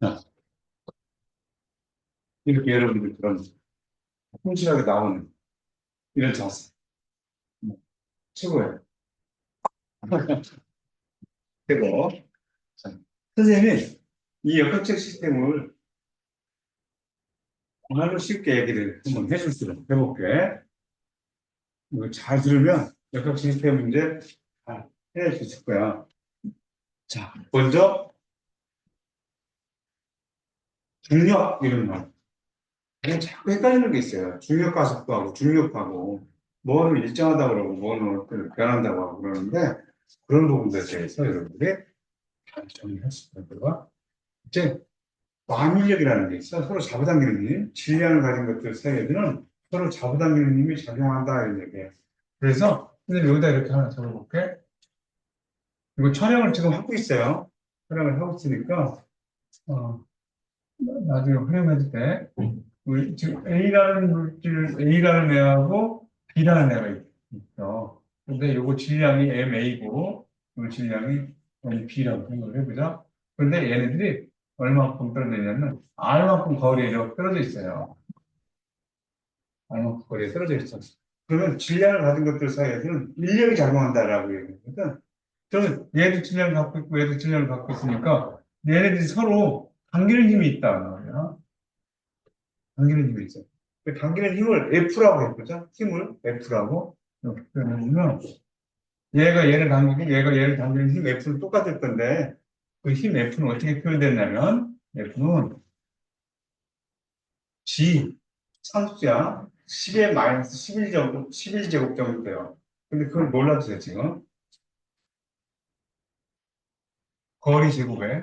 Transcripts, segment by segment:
자, 이렇게 여러분들 그런 성실하게 나오는 이런 자세. 최고예요. 되고, 자, 선생님이 이 역학적 시스템을 정말로 쉽게 얘기를 한번 해줄 수 해볼게. 이거 잘 들으면 역학 시스템 문제 잘 해낼 수 있을 거야. 자, 먼저 중력 이런 말. 그냥 자꾸 헷갈리는 게 있어요. 중력 가속도하고 중력하고 뭐는 일정하다고 그러고 뭐는 변한다고 하고 그러는데 그런 부분들에 대해서 여러분들이 잘 정리할 수 있는 거가 이제 만일력이라는 게 있어. 서로 잡아당기는 힘, 질량을 가진 것들 사이에는 서로 잡아당기는 힘이 작용한다 이런 얘기예요. 그래서 근데 여기다 이렇게 하나 적어볼게. 이거 촬영을 지금 하고 있어요. 촬영을 하고 있으니까 어, 나중에 활용해도 돼. 우리 지금 A라는 물질, A라는 애하고 B라는 애가 있어. 근데 요거 질량이 MA고, 요 질량이 MB라고 생각을 해보자. 근데 얘네들이 얼마만큼 떨어져 있냐면, R만큼 거리에 이렇게 떨어져 있어요. R만큼 거리에 떨어져 있어. 그러면 질량을 가진 것들 사이에서는 인력이 작용한다라고 얘기하거든. 그러면 얘도 질량을 갖고 있고, 얘도 질량을 갖고 있으니까, 얘네들이 서로 당기는 힘이 있다 말이야. 당기는 힘이 있어요. 그 당기는 힘을 F라고 해보자. 힘을 F라고. 그러면 얘가 얘를 당기고 얘가 얘를 당기는 힘 F는 똑같을 건데 그 힘 F는 어떻게 표현됐냐면 F는 G 상수야. 10의 마이너스 11 정도, 11제곱 정도 돼요. 근데 그걸 몰라주세요, 지금. 거리 제곱에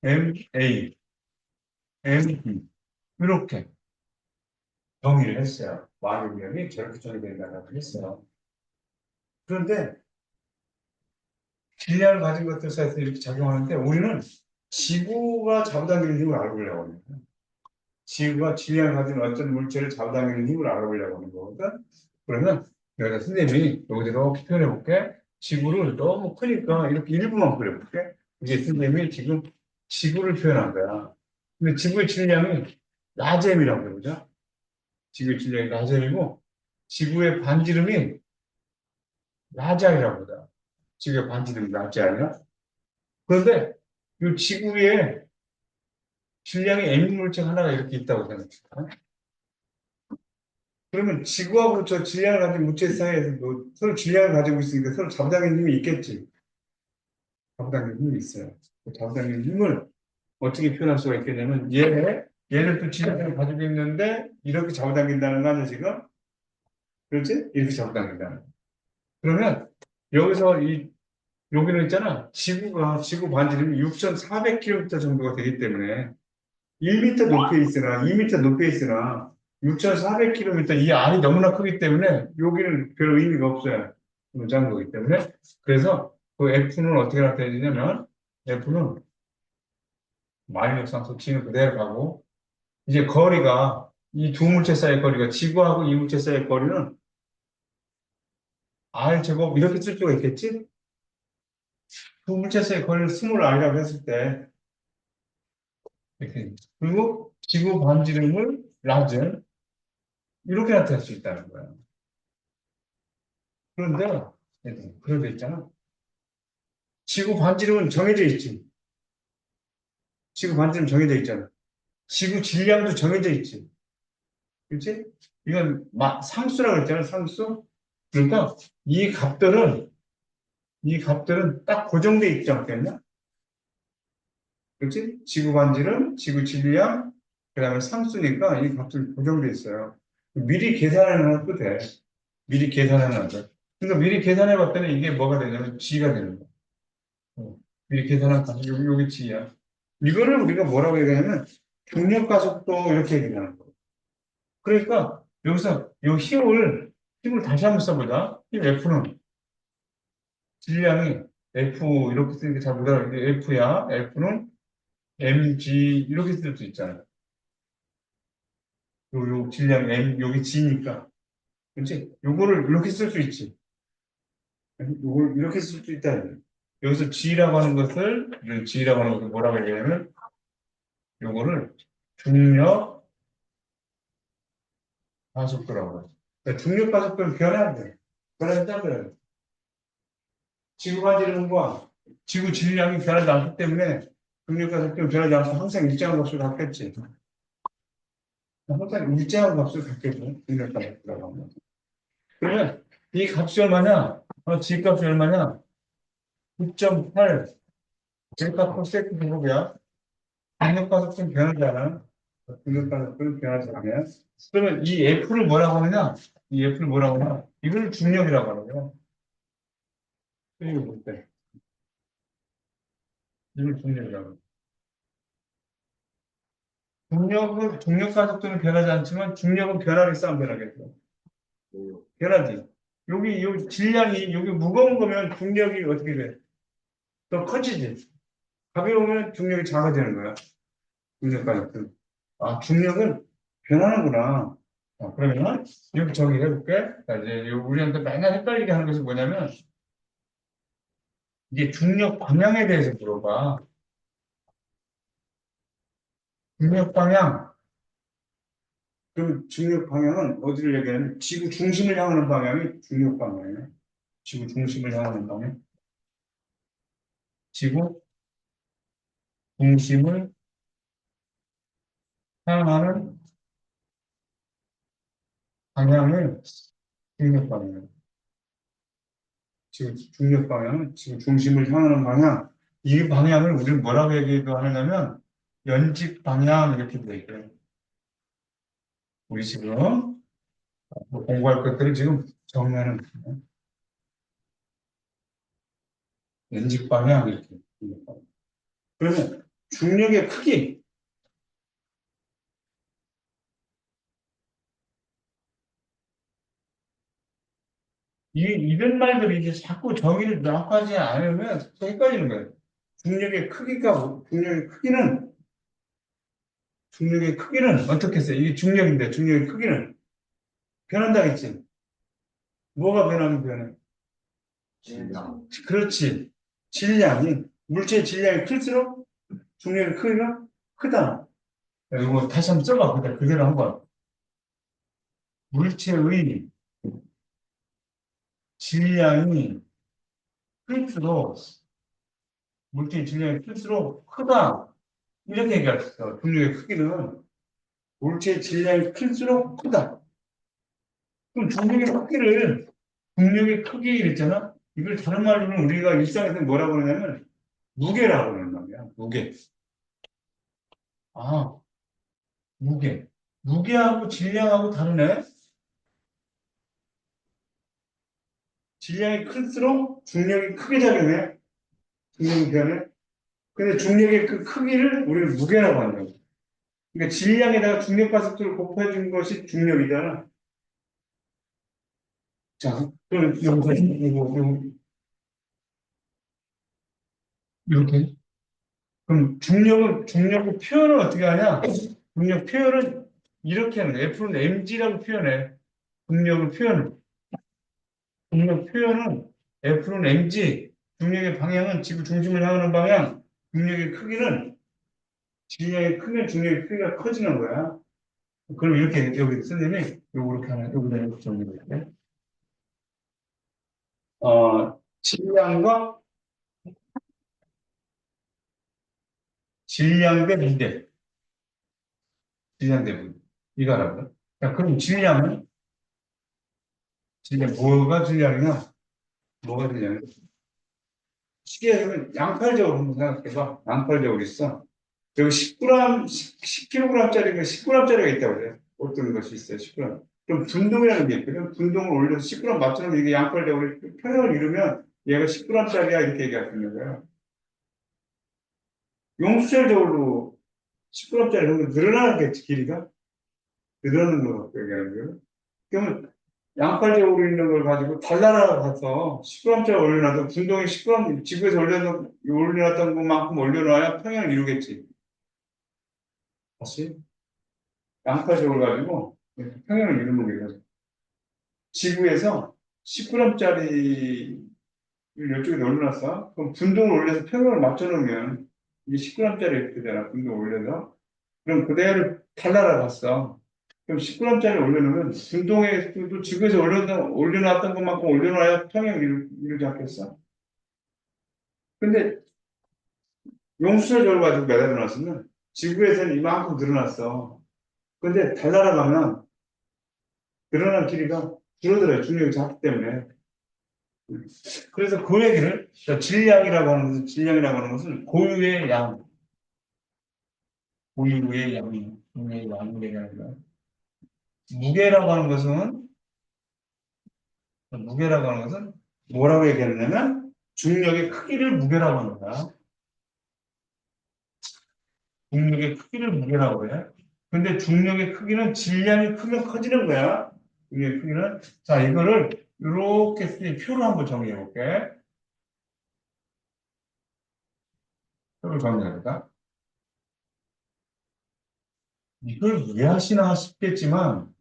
MA, MB. 이렇게 정의를 했어요. 완력이 저렇게 정의된다고 했어요. 그런데 질량을 가진 것들 사이에서 이렇게 작용하는데 우리는 지구가 잡아당기는 힘을 알아보려고 합니다. 지구가 질량을 가진 어떤 물체를 잡아당기는 힘을 알아보려고 하는 거거든. 그러면 여기다 선생님이 여기대로 표현해 볼게. 지구를 너무 크니까 이렇게 일부만 그려볼게. 이게 선생님이 지금 지구를 표현한 거야. 근데 지구의 질량이 라잼이라고 그러죠. 지구의 질량이 라잼이고 지구의 반지름이 라자이라고 그러다. 지구의 반지름이 라자이야. 그런데 이 지구 위에 질량의 m 물체 하나가 이렇게 있다고 생각해요. 그러면 지구하고 저 질량을 가진 물체 사이에서 뭐 서로 질량을 가지고 있으니까 서로 잡아당기는 힘이 있겠지. 잡아당기는 힘이 있어요. 그 잡아당기는 힘을 어떻게 표현할 수가 있겠냐면 얘를 또 질량을 가지고 있는데 이렇게 잡아당긴다는 거 아니야 지금? 그렇지? 이렇게 잡아당긴다는 거. 그러면 여기서 여기는 있잖아. 지구 반지름이 6,400km 정도가 되기 때문에 1m 높이에 있으나 2m 높이에 있으나 6,400km 이 알이 너무나 크기 때문에 여기는 별 의미가 없어요. 작은 거기 때문에. 그래서 그 F는 어떻게 나타내냐면 F는 마이너스 상수 G는 그대로 가고 이제 거리가 이 두 물체 사이의 거리가 지구하고 이 물체 사이의 거리는 R 제곱 이렇게 쓸 수가 있겠지? 두 물체 사이의 거리를 스몰 r이라고 했을 때 이렇게 그리고 지구 반지름을 라지 이렇게 나타낼 수 있다는 거예요. 그런데 그런 데 있잖아. 지구 반지름은 정해져 있지. 지구 반지름 정해져 있잖아. 지구 질량도 정해져 있지. 그렇지? 이건 상수라고 했잖아, 상수. 그러니까 이 값들은 딱 고정돼 있지 않겠냐? 그렇지? 지구 반지름, 지구 질량, 그다음에 상수니까 이 값은 고정돼 있어요. 미리 계산해 놔도 돼. 미리 계산해 놔도. 그러니까 미리 계산해 봤더니 이게 뭐가 되냐면 G가 되는 거야. 어, 미리 계산한 값이 여기 G야. 이거를 우리가 뭐라고 얘기하냐면 중력 가속도 이렇게 얘기하는 거예요. 그러니까 여기서 이 힘을 다시 한번 써보자. 힘 F는 질량이 F 이렇게 쓰는 게 잘 못 알아듣는데 F야. F는 mg 이렇게 쓸 수 있잖아요. 요 질량 m 여기 g니까 그렇지? 요거를 이렇게 쓸 수 있지. 요걸 이렇게 쓸 수 있다. 여기서 G라고 하는 것을, 이런 G라고 하는 것을 뭐라고 얘기하냐면, 요거를 중력 가속도라고 하죠. 그러니까 중력 가속도는 변화한대. 변화한다고요. 지구 반지름과 지구 질량이 변하지 않기 때문에 중력 가속도는 변하지 않고 항상 일정한 값을 갖겠지. 항상 일정한 값을 갖겠죠. 중력 가속도라고 하면. 그러면 이 값이 얼마냐? G 값이 얼마냐? 9.8 제값 per 제곱이야. 중력 가속도는 변하지 않아. 중력 가속도는 변하지 않아요. 그러면 이 F를 뭐라고 하느냐? 이 F를 뭐라고 하냐? 이걸 중력이라고 하는 거야. 이거 볼 때. 이걸 중력이라고. 중력 가속도는 변하지 않지만 중력은 변하겠어, 안 변하겠어? 변하지. 여기 질량이, 여기 무거운 거면 중력이 어떻게 돼? 더 커지지. 가벼우면 중력이 작아지는 거야. 중력 가속도. 아, 중력은 변하는구나. 그러면 여기 저기 해볼게. 자, 이제 우리한테 맨날 헷갈리게 하는 것이 뭐냐면 이게 중력 방향에 대해서 물어봐. 중력 방향. 그럼 중력 방향은 어디를 얘기하냐면 지구 중심을 향하는 방향이 중력 방향이에요. 지구 중심을 향하는 방향. 지구 중심을 향하는 방향을 중력 방향. 지구 중력 방향은 지구 중심을 향하는 방향. 이 방향을 우리는 뭐라고 얘기도 하냐면 연직 방향 이렇게 얘기해요. 우리 지금 뭐 공부할 것들을 지금 정리하는 거예요. 연직 방향 이렇게. 그러면 중력의 크기. 이런 말들이 이제 자꾸 정의를 명확하지 않으면 헷갈리는 거예요. 중력의 크기가, 중력의 크기는 어떻게 했어요? 이게 중력인데, 중력의 크기는 변한다 했지. 뭐가 변하면 변해? 그렇지. 질량이, 물체의 질량이 클수록 중력의 크기가 크다. 이거 다시 한번 써봐. 그대로 한번. 물체의 질량이 클수록, 물체의 질량이 클수록 크다. 이렇게 얘기했어. 중력의 크기는 물체의 질량이 클수록 크다. 그럼 중력의 크기 이랬잖아? 이걸 다른 말로는 우리가 일상에서 뭐라고 그러냐면, 무게라고 그러는 말이야. 무게. 아, 무게. 무게하고 질량하고 다르네? 질량이 클수록 중력이 크게 작용해. 중력이 변해. 근데 중력의 그 크기를 우리는 무게라고 한다고. 그러니까 질량에다가 중력 가속도를 곱해준 것이 중력이잖아. 자, 그럼 여기서 이렇게. 그럼 중력의 표현을 어떻게 하냐? 중력 표현은 이렇게 하는 거야. F는 mg라고 표현해. 중력의 표현을. 중력 표현은 F는 mg. 중력의 방향은 지구 중심을 향하는 방향. 중력의 크기는 질량이 크면 중력의 크기가 커지는 거야. 그럼 이렇게 여기 선생님이 요거 이렇게 하나 여기다 이렇게 정리할게. 질량과 질량 대 무게. 질량 대 무게. 이거 알아보자. 자, 그럼 뭐가 질량이냐? 뭐가 질량이냐? 시계는 양팔적으로 한번 생각해봐. 양팔적으로 있어. 여기 10g, 10kg짜리가 10g짜리가 있다고 그래요. 어떤 것이 있어요, 10g. 그럼 분동이라는 게 있거든. 분동을 올려서 10g 맞추는 게 이게 양팔적으로 평형을 이루면 얘가 10g짜리야 이렇게 얘기할 수 있는 거예요. 용수철적으로 10g짜리 정도 늘어나겠지, 길이가? 늘어나는 거 갖고 얘기하는 거예요. 그러면 양팔적으로 있는 걸 가지고 달나라 가서 10g짜리 올려놔도 분동이 10g, 지구에서 올려놨던 것만큼 올려놔야 평형을 이루겠지. 다시 양팔적으로 가지고 평형을 이루는 게 지구에서 10g짜리 이쪽에 올려놨어. 그럼 분동을 올려서 평형을 맞춰놓으면 이게 10g짜리 이렇게 되잖아. 분동 올려서. 그럼 그대로 달나라갔어. 그럼 10g짜리 올려놓으면 분동에 또 지구에서 올려놨던 것만큼 올려놔야 평형 이루지 않겠어? 근데 용수철 저걸 가지고 매달려 놨으면 지구에서는 이만큼 늘어났어. 근데 달나라가면 늘어난 길이가 줄어들어요. 중력이 작기 때문에. 그래서 그 얘기를 질량이라고 하는 것은 고유의 양, 고유의 양이, 고유의 양을 얘기하는 거야. 무게라고 하는 것은 무게라고 하는 것은 뭐라고 얘기하냐면 중력의 크기를 무게라고 하는 거야. 중력의 크기를 무게라고 해. 근데 중력의 크기는 질량이 크면 커지는 거야. 중력의 크기는. 자, 이거를 이렇게 쓰인 표로 한번 정리해 볼게. 표를 정리해 볼까? 이걸 이해하시나 싶겠지만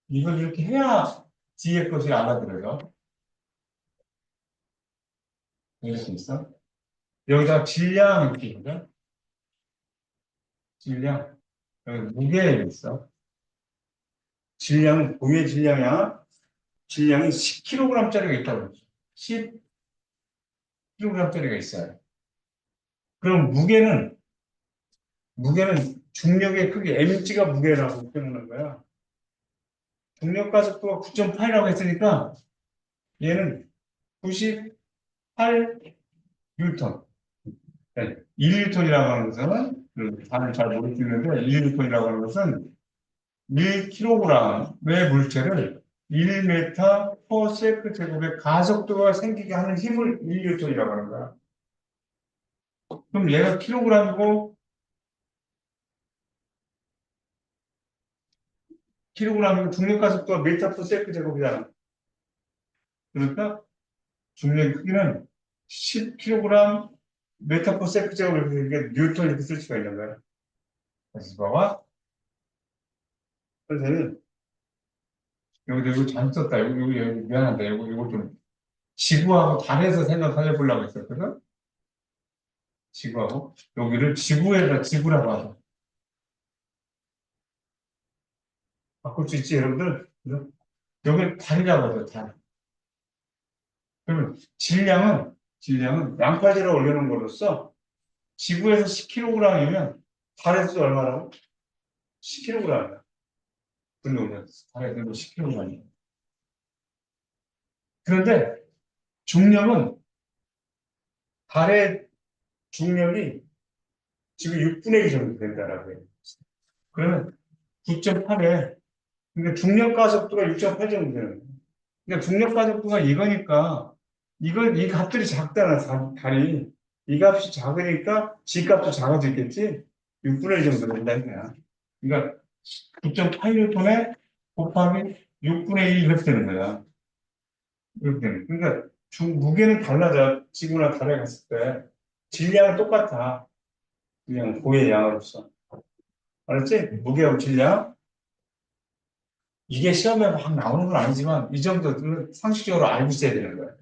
이걸 이렇게 해야 뒤에 것이 알아들어요. 이해할 수 있어? 여기다 질량 이렇게 있거든? 질량. 여기 무게 있어. 질량은 고유의 질량이야. 질량이 10kg짜리가 있다고 그러죠. 10kg짜리가 있어요. 그럼 무게는 중력의 크기, mg가 무게라고 표현하는 거야. 중력 가속도가 9.8이라고 했으니까 얘는 98 뉴턴. 1뉴턴이라고 하는 것은, 다들 잘 모르겠는데, 1뉴턴이라고 하는 것은 1kg의 물체를 1m per 세컨 제곱의 가속도가 생기게 하는 힘을 1뉴턴이라고 하는 거야. 그럼 얘가 킬로그램이고, 킬로그램이고 중력 가속도가 미터 per 세컨 제곱이잖아. 그러니까 중력의 크기는 10kg 미터 per 세컨 제곱을 이렇게 뉴턴 이렇게 쓸 수가 있는 거야. 다시 봐봐. 그래서 여기도 이거 잘못 썼다. 여기 미안한데. 이거 좀 지구하고 달에서 생각해 보려고 했었거든? 지구하고. 여기를 지구라고 하자. 바꿀 수 있지, 여러분들? 그죠? 여기를 달이라고 하죠, 달. 그러면 질량은 양파지를 올려놓은 거로써 지구에서 10kg이면 달에서도 얼마라고? 10kg이야. 근데 오늘 달에서도 10kg이야. 그런데 중력은 달의 중력이 지금 6분의 1 정도 된다라고 해요. 그러면 9.8에 그러니까 중력 가속도가 6.8 정도 되는 거예요. 그러니까 중력 가속도가 이거니까 이 값들이 작잖아. 달이 이 값이 작으니까 G 값도 작아지겠지. 6분의 1 정도 된다 이거야. 그러니까 9.8뉴턴에 곱하기 6분의 1 이렇게 되는 거야. 이렇게 되는 거야. 그러니까 무게는 달라져. 지구나 달에 갔을 때 질량은 똑같아. 그냥 고의 양으로서. 알았지? 무게하고 질량. 이게 시험에 막 나오는 건 아니지만 이 정도는 상식적으로 알고 있어야 되는 거예요.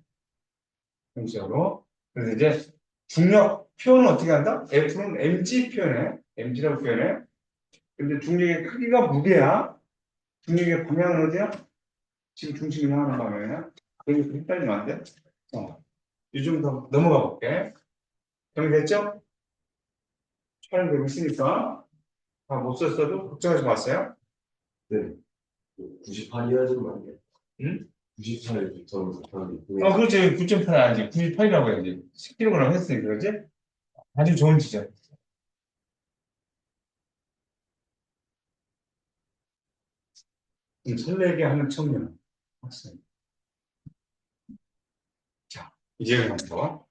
상식적으로. 그래서 이제 중력 표현은 어떻게 한다? F는 mg 표현해. mg라고 표현해. 근데 중력의 크기가 무게야. 중력의 방향은 어디야? 지금 중심이 향하는 방향이야. 그래서 헷갈리면 안 돼. 이 정도 넘어가 볼게. 정리됐죠? 촬영되고 있으니까 다 못 썼어도 걱정하지 마세요. 네. 98이어야지 말이야. 응? 98 저는 못하는 그렇지. 9.8 아니지. 98이라고 해야지. 10kg 했으니까, 그지? 아주 좋은 지적. 설레게 하는 청년. 학생. 자, 이제 한번 더.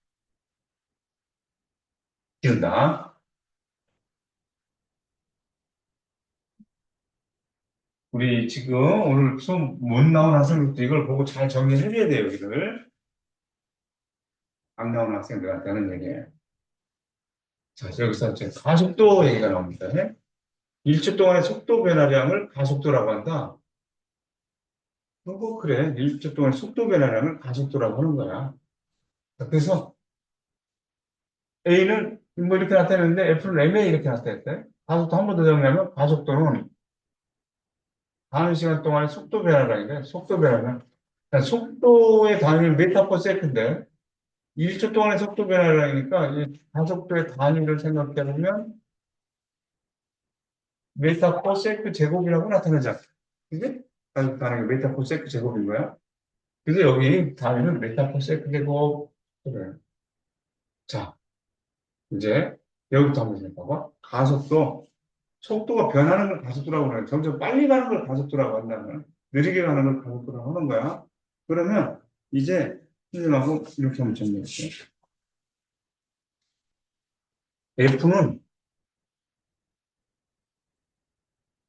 기른다. 우리 지금 오늘 수업 못 나온 학생들도 이걸 보고 잘 정리해줘야 돼요, 여기를. 안 나온 학생들한테 하는 얘기예요. 자, 여기서 이제 가속도 얘기가 나옵니다. 1초 동안의 속도 변화량을 가속도라고 한다. 그래. 1초 동안의 속도 변화량을 가속도라고 하는 거야. 그래서 A는 뭐 이렇게 나타냈는데 F는 MA 이렇게 나타냈대. 가속도 한 번 더 정리하면 가속도는 가는 시간 동안의 속도 변화라니까 속도 변화는 그러니까 속도의 단위는 메타 퍼 세컨드 1초 동안의 속도 변화라니까 이 가속도의 단위를 생각해 보면 메타 퍼 세컨드 제곱이라고 나타나잖아. 그게 가속도 단위가 메타 퍼 세컨드 제곱인 거야. 그래서 여기 단위는 메타 퍼 세컨드 제곱. 그래. 자, 이제 여기부터 한번 생각해봐. 가속도 속도가 변하는 걸 가속도라고 그래. 점점 빨리 가는 걸 가속도라고 한다면, 느리게 가는 걸 가속도라고 하는 거야. 그러면 이제 선생님하고 이렇게 한번 정리해볼게요. F는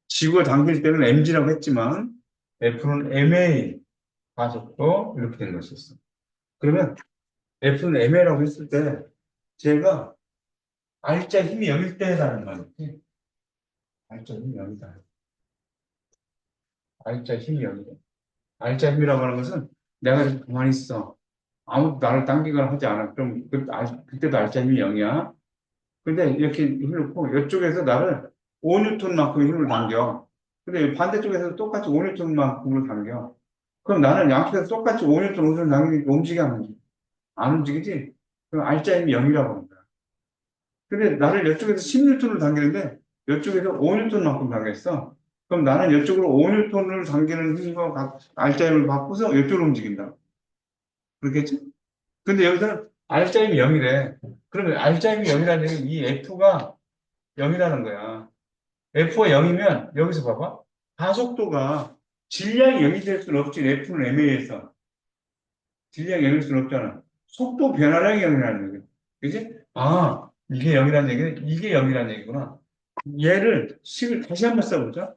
지구가 당길 때는 mg라고 했지만, F는 ma 가속도 이렇게 된 것이었어. 그러면 F는 ma라고 했을 때, 제가 R자 힘이 0일 때라는 말이지. R자 힘이 0이다. R자 힘이 0이다. R자 힘이라고 하는 것은 내가 이렇게 가만히 있어. 아무도 나를 당기거나 하지 않아. 그럼 그때도 알짜힘이 0이야. 근데 이렇게 힘을 놓고 이쪽에서 나를 5N만큼 힘을 당겨. 근데 반대쪽에서 똑같이 5N만큼을 당겨. 그럼 나는 양쪽에서 똑같이 5N 힘을 당기니까 움직여 안 움직여? 안 움직이지? 그럼 알짜힘이 0이라고 하는 거야. 근데 나를 이쪽에서 10N을 당기는데 이쪽에서 5N만큼 당겼어. 그럼 나는 이쪽으로 5N을 당기는 힘과 알짜힘을 바꿔서 이쪽으로 움직인다. 그렇겠지? 근데 여기서는 알짜임이 0이래. 그러면 알짜임이 0이라는 얘기는 이 F가 0이라는 거야. F가 0이면 여기서 봐봐. 가속도가 질량이 0이 될 수는 없지. F는 MA에서. 질량이 0일 수는 없잖아. 속도 변화량이 0이라는 얘기야. 그지? 아, 이게 0이라는 얘기는 이게 0이라는 얘기구나. 얘를 식을 다시 한번 써보자.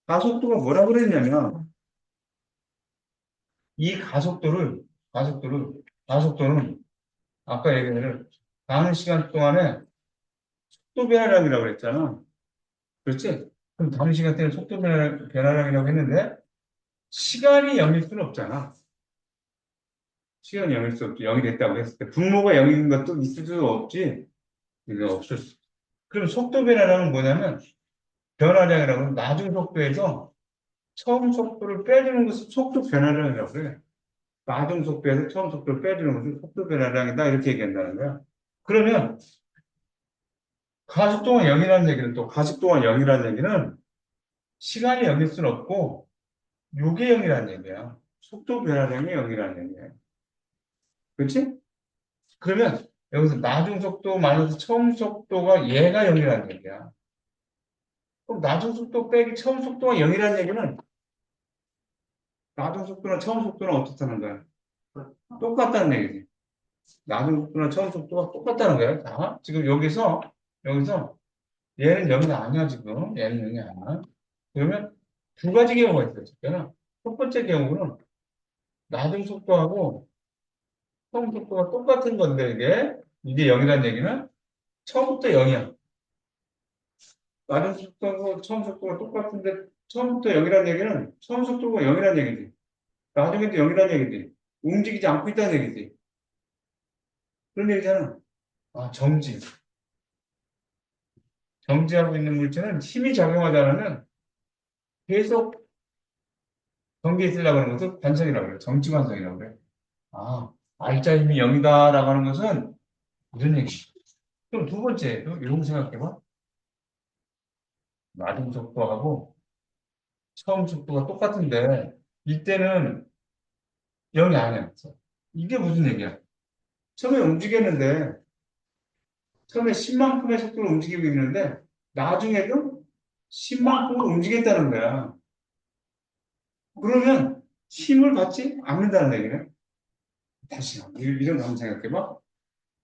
가속도가 뭐라 그랬냐면 이 가속도는 아까 얘기한 가는 시간 동안에 속도 변화량이라고 그랬잖아. 그렇지? 그럼 다른 시간대는 속도 변화량이라고 했는데, 시간이 0일 수는 없잖아. 시간이 0일 수 없지. 0이 됐다고 했을 때. 분모가 0인 것도 있을 수 없지. 이거 없을 수. 그럼 속도 변화량은 뭐냐면, 변화량이라고 하면 나중 속도에서 처음 속도를 빼주는 것을 속도 변화량이라고 그래. 나중 속도에서 처음 속도를 빼주는 것을 속도 변화량이다. 이렇게 얘기한다는 거야. 그러면, 가속도가 0이라는 얘기는 또, 가속도가 0이라는 얘기는 시간이 0일 수는 없고, 요게 0이라는 얘기야. 속도 변화량이 0이라는 얘기야. 그렇지? 그러면 여기서 나중 속도 마이너스 처음 속도가 얘가 0이라는 얘기야. 그럼 나중 속도 빼기 처음 속도가 0이라는 얘기는 나중 속도나 처음 속도는 어떻다는 거야? 똑같다는 얘기지. 나중 속도나 처음 속도가 똑같다는 거야. 자, 지금 여기서 얘는 0이 아니야, 지금. 얘는 0이 아니야. 그러면 두 가지 경우가 있어요. 지금. 첫 번째 경우는 나중 속도하고 처음 속도가 똑같은 건데, 이게 0이라는 얘기는 처음부터 0이야. 나중 속도하고 처음 속도가 똑같은데, 처음부터 0이라는 얘기는 처음 속도가 0이라는 얘기지. 나중에도 0이라는 얘기지. 움직이지 않고 있다는 얘기지. 그런 얘기잖아. 아, 정지하고 있는 물체는 힘이 작용하지 않으면 계속 전기에 있으려고 하는 것을 관성이라고 그래. 정지 관성이라고 그래. 아, 알짜 힘이 0이다라고 하는 것은 무슨 얘기지? 그럼 두 번째, 이런 거 생각해봐. 나중 속도하고 처음 속도가 똑같은데 이때는 0이 아니야. 이게 무슨 얘기야? 처음에 움직였는데 처음에 10만큼의 속도로 움직이고 있는데 나중에도 10만큼으로 움직였다는 거야. 그러면 힘을 받지 않는다는 얘기네. 다시 이런 거 한번 생각해봐.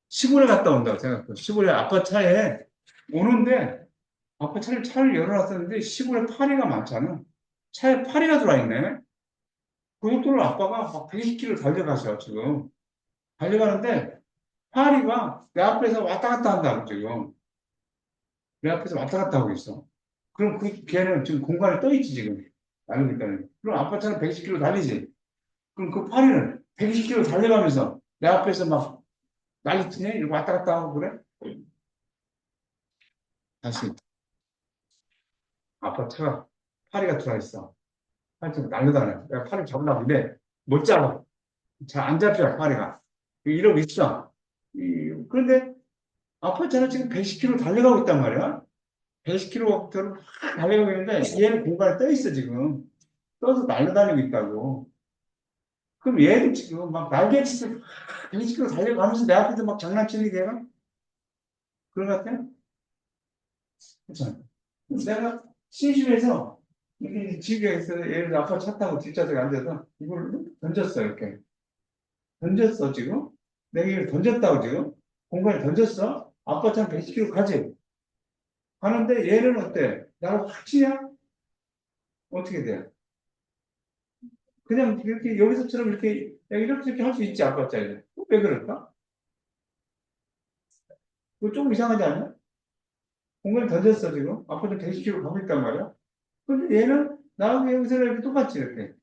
시골에 갔다 온다고 생각해. 시골에 아빠 차에 오는데 아빠 차를 열어놨었는데 시골에 파리가 많잖아. 차에 파리가 들어와 있네. 그 속도를 아빠가 막 120km 달려가셔 지금. 달려가는데 파리가 내 앞에서 왔다 갔다 한다고 지금. 내 앞에서 왔다 갔다 하고 있어. 그럼 그 걔는 지금 공간에 떠 있지 지금. 알고 있다는. 그럼 아빠 차는 120km 달리지. 그럼 그 파리는 120km 달려가면서 내 앞에서 막 난리치네? 이러고 왔다 갔다 하고 그래? 다시 아파트가 파리가 들어와 있어. 하여튼 날려다녀. 내가 파리 잡으려고 그래. 못 잡아. 잘 안 잡혀, 파리가. 이러고 있어. 그런데 아파트는 지금 110km 달려가고 있단 말이야. 110km를 확 달려가고 있는데 얘는 공간에 떠 있어, 지금. 떠서 날려다니고 있다고. 그럼 얘도 지금 막 날개짓을 120km 달려가면서 내 앞에서 막 장난치는 게 얘가? 그런 것 같아? 그렇잖아. 내가 심심해서 이렇게 집에 있어 예를 들어 아빠 차 타고 뒷좌석에 앉아서 이걸 던졌어 이렇게 던졌어 지금 내가 이걸 던졌다고 지금 공간에 던졌어 아빠 차 110km 가지 가는데 얘는 어때 나를 확 치냐 어떻게 돼 그냥 이렇게 여기서처럼 이렇게 할 수 있지 아빠 차에 왜 그럴까 그거 조금 이상하지 않냐 공간에 던졌어 지금 아빠 차 110km 가고 있단 말이야 근데 얘는 나하고 여기서 이렇게 똑같이 이렇게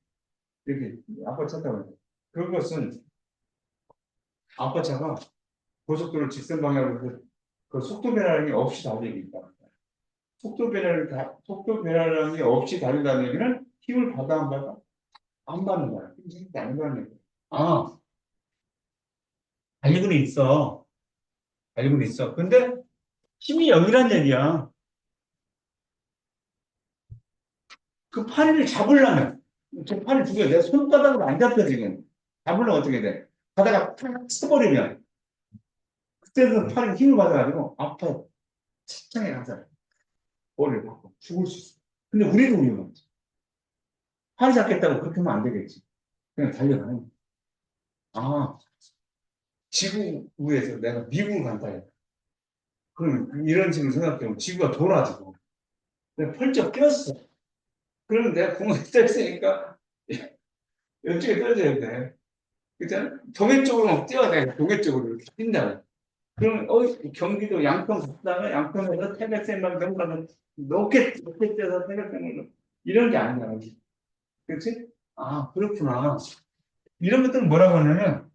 아빠 차 타고 그것은 아빠 차가 고속도로 직선 방향으로 그 속도 변화량이 없이 달리기 있다. 속도 변화량이 없이 달린다는 얘기는 힘을 받아 안 받아? 안 받는 거야. 힘이 안 받는 거야. 아, 달리고는 있어. 달리고는 있어. 근데 힘이 0이란 얘기야. 그 파리를 잡으려면 저 파리 두 개, 내 손바닥으로 안 잡혀 지금. 잡으려면 어떻게 돼? 가다가 탁 써버리면 그때는 팔에 힘을 받아가지고 아파 책장에 가서 머리를 박고 죽을 수 있어. 근데 우리는 위험하지. 팔이 잡겠다고 그렇게 하면 안 되겠지. 그냥 달려가는 거야. 아, 지구에서 내가 미국을 간다. 해. 그럼 이런 식으로 생각해보면 지구가 돌아지고 내가 펄쩍 뛰었어. 그러면 내가 공을 뛰었으니까 이쪽에 떨어져야 돼. 그죠? 동해 쪽으로 막 뛰어야 돼. 동해 쪽으로 이렇게 뛴다. 그러면 경기도 양평 갔다가 양평에서 태백산만 넘어가면 높게 뛰어서 태백산으로 이런 게 아니야. 그렇지? 아, 그렇구나. 이런 것들은 뭐라고 하냐면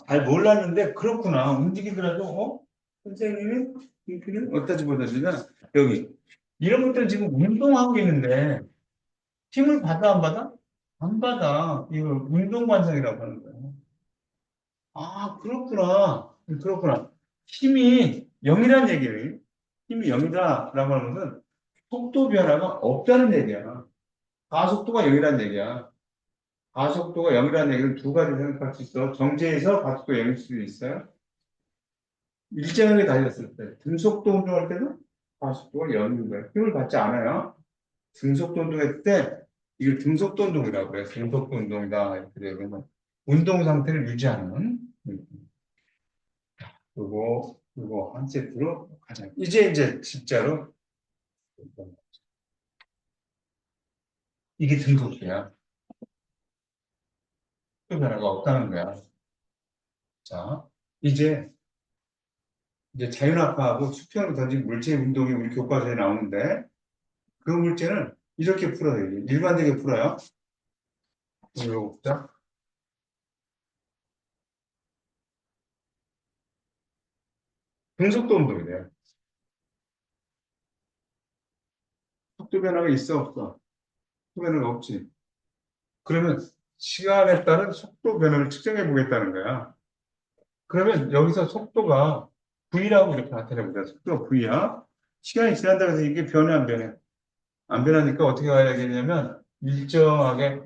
잘 몰랐는데 그렇구나 움직이더라도 선생님이 이렇게 어디다 집어넣으냐 여기 이런 것들 지금 운동하고 있는데 힘을 받아 안 받아? 안 받아 이거 운동 관성이라고 하는 거야 아 그렇구나 힘이 0이라는 얘기예요 힘이 0이다라고 하는 것은 속도 변화가 없다는 얘기야 가속도가 0이라는 얘기야 가속도가 0이라는 얘기를 두 가지 생각할 수 있어 정지에서 가속도가 0일 수도 있어요 일정하게 달렸을 때 등속도 운동할 때도 가속도가 0인 거예요. 힘을 받지 않아요. 등속도 운동할 때 이걸 등속도 운동이라고 그래요. 등속도 운동이다. 이렇게 되면 운동 상태를 유지하는 그리고 한 세트로 가자. 이제 진짜로 이게 등속도야. 또 변화가 없다는 거야. 자, 이제 자윤학파하고 수평으로 던진 물체 운동이 우리 교과서에 나오는데 그 물체는 이렇게 풀어요. 일반되게 풀어요. 이거 봅자. 등속도 운동이래요. 속도 변화가 있어, 없어? 속도 변화가 없지. 그러면 시간에 따른 속도 변화를 측정해 보겠다는 거야. 그러면 여기서 속도가 V라고 이렇게 나타내 보자. 속도가 V야. 시간이 지난다고 해서 이게 변해, 안 변해? 안 변하니까 어떻게 가야겠냐면 일정하게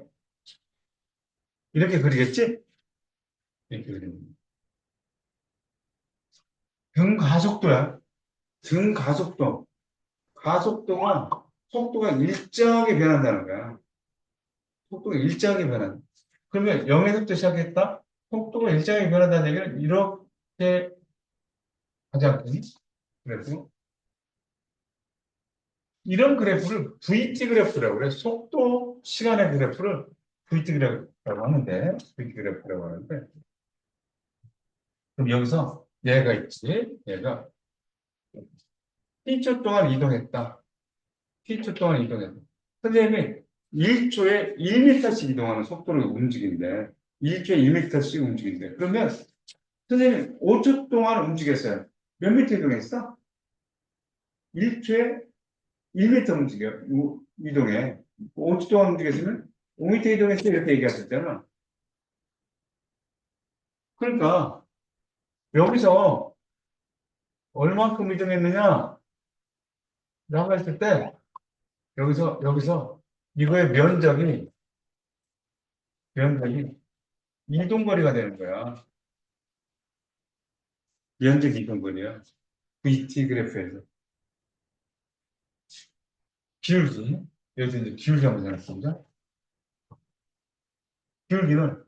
이렇게 그리겠지? 이렇게 그리는 거야. 등가속도야. 등가속도. 가속도가 속도가 일정하게 변한다는 거야. 속도가 일정하게 변한다. 그러면 0에서부터 시작했다? 속도가 일정하게 변한다는 얘기는 이렇게 하지 않겠니? 그래서 이런 그래프를 VT 그래프라고 그래. 속도 시간의 그래프를 VT 그래프라고 하는데, VT 그래프라고 하는데, 그럼 여기서 얘가 있지. 얘가 T초 동안 이동했다. T초 동안 이동했다. 선생님이 1초에 1m씩 이동하는 속도를 움직인대. 1초에 1m씩 움직인대. 그러면 선생님 5초 동안 움직였어요. 몇 미터 이동했어? 1초에 1m 움직여, 이동해. 5초 동안 움직였으면 5m 이동했어. 이렇게 얘기하셨잖아. 그러니까 여기서 얼만큼 이동했느냐? 라고 했을 때 여기서 이거의 면적이 이동거리가 되는 거야. 면적 이동거리야. VT 그래프에서. 기울기. 여기서 이제 기울기 한번 생각해보자. 기울기는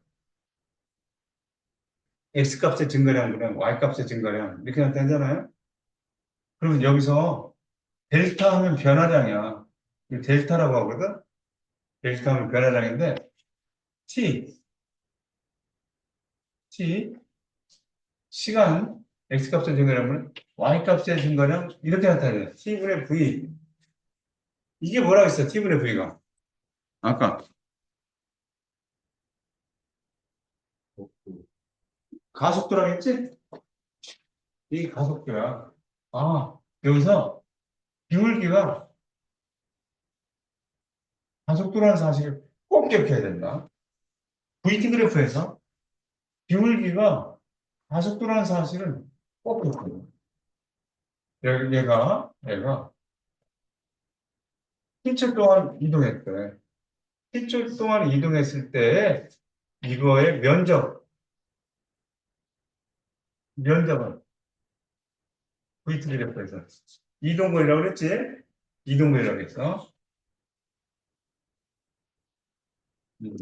X값의 증가량분은 Y값의 증가량. 이렇게 나타나잖아요? 그러면 여기서 델타 하면 변화량이야. 이 델타라고 하거든? 델타 하면 변화량인데, T, 시간, X값의 증가량분은 Y값의 증가량. 이렇게 나타나요. T분의 V. 이게 뭐라고 했어? T분의 V가. 아까 가속도라고 했지? 이게 가속도야. 아, 여기서 기울기가 가속도라는 사실을 꼭 기억해야 된다. VT 그래프에서 기울기가 가속도라는 사실을 꼭 기억해야 된다. 얘가 T초 동안 이동했대. T초 동안 이동했을 때 이거의 면적은 VT 그래프에서 이동거리라고 그랬지? 이동거리라고 했어. 음,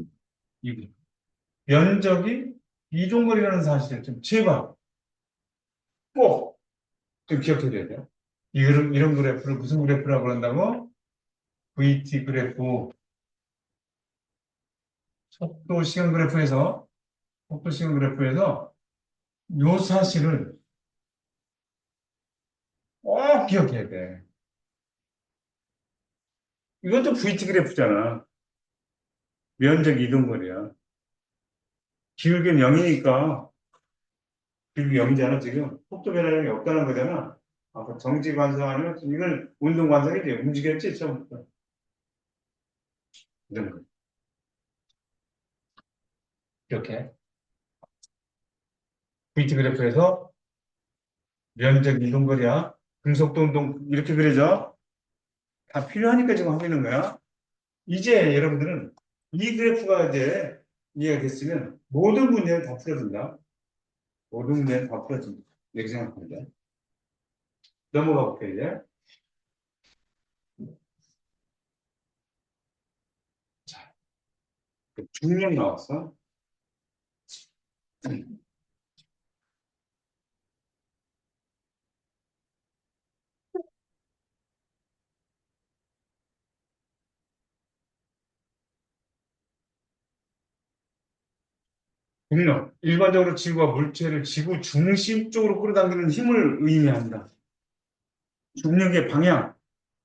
이거. 면적이 이동거리라는 사실을 좀 제발 꼭 좀 기억해 줘야 돼요. 이런 그래프를 무슨 그래프라고 그런다고? VT 그래프, 속도 시간 그래프에서, 속도 시간 그래프에서 요 사실을 꼭 기억해야 돼. 이것도 VT 그래프잖아. 면적 이동거리야. 기울기는 0이니까, 기울기 0이잖아, 지금. 속도 변화량이 없다는 거잖아. 아까 정지 관성하면 이건 운동 관성이지. 움직였지, 처음부터. 이런 거. 이렇게. VT 그래프에서 면적 이동거리야. 금속도 운동, 이렇게 그려져. 다 필요하니까 지금 하고 있는 거야. 이제 여러분들은 이 그래프가 이제 이해가 됐으면 모든 문제는 다 풀어준다. 모든 문제는 다 풀어준다. 이렇게 생각합니다. 넘어가 볼게요, 이제. 자, 중력 나왔어. 중력. 일반적으로 지구가 물체를 지구 중심 쪽으로 끌어당기는 힘을 의미합니다. 중력의 방향,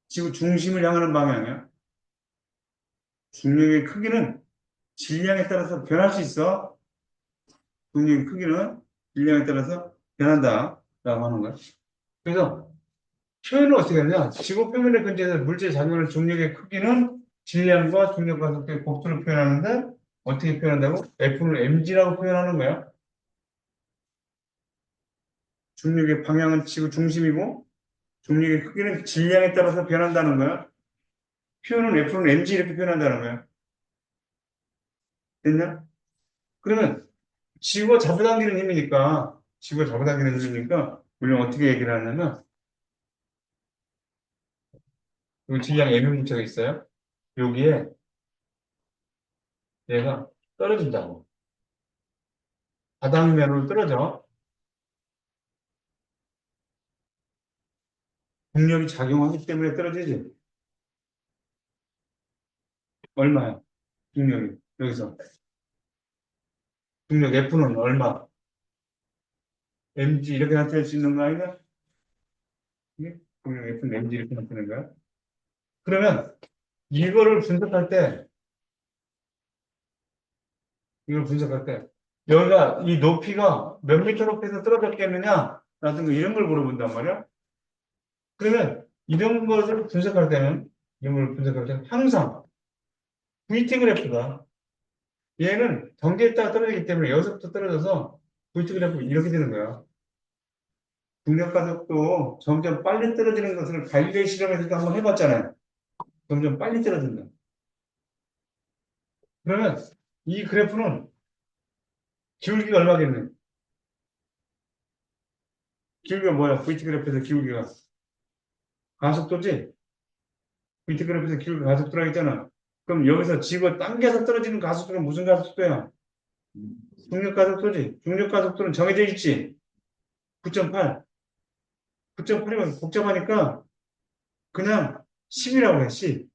지구 중심을 향하는 방향이야. 중력의 크기는 질량에 따라서 변할 수 있어. 중력의 크기는 질량에 따라서 변한다. 라고 하는 거야. 그래서 표현을 어떻게 하냐? 지구 표면에 근처에서 물질 작용하는 중력의 크기는 질량과 중력과 속도의 곱수를 표현하는데 어떻게 표현한다고? F를 mg라고 표현하는 거야. 중력의 방향은 지구 중심이고 중력의 크기는 질량에 따라서 변한다는 거야. 표현은 F는 mg 이렇게 표현한다는 거야. 됐냐? 그러면 지구가 잡아당기는 힘이니까 지구가 잡아당기는 힘이니까 우리는 어떻게 얘기를 하냐면 여기 질량 m 문자가 있어요. 여기에 얘가 떨어진다고. 바닥면으로 떨어져. 중력이 작용하기 때문에 떨어지지. 얼마야? 중력이. 여기서. 중력 F는 얼마? mg 이렇게 나타낼 수 있는 거 아니야? 이게? 중력 F는 mg 이렇게 나타내는 거야? 그러면 이거를 분석할 때 이걸 분석할 때 여기가 이 높이가 몇 미터 높이에서 떨어졌겠느냐 라는 거 이런 걸 물어본단 말이야. 그러면 이런 것을 분석할 때는 이런 걸 분석할 때는 항상 VT 그래프가 얘는 경계에 따라 떨어지기 때문에 여기서부터 떨어져서 VT 그래프 이렇게 되는 거야. 중력 가속도 점점 빨리 떨어지는 것을 갈릴레이 실험에서도 한번 해봤잖아요. 점점 빨리 떨어진다. 그러면 이 그래프는 기울기가 얼마겠네? 기울기가 뭐야? VT 그래프에서 기울기가 가속도지? VT 그래프에서 기울기가 가속도라고 했잖아. 그럼 여기서 집어 당겨서 떨어지는 가속도는 무슨 가속도야? 중력 가속도지. 중력 가속도는 정해져 있지. 9.8. 9.8이면 복잡하니까 그냥 10이라고 해, 10.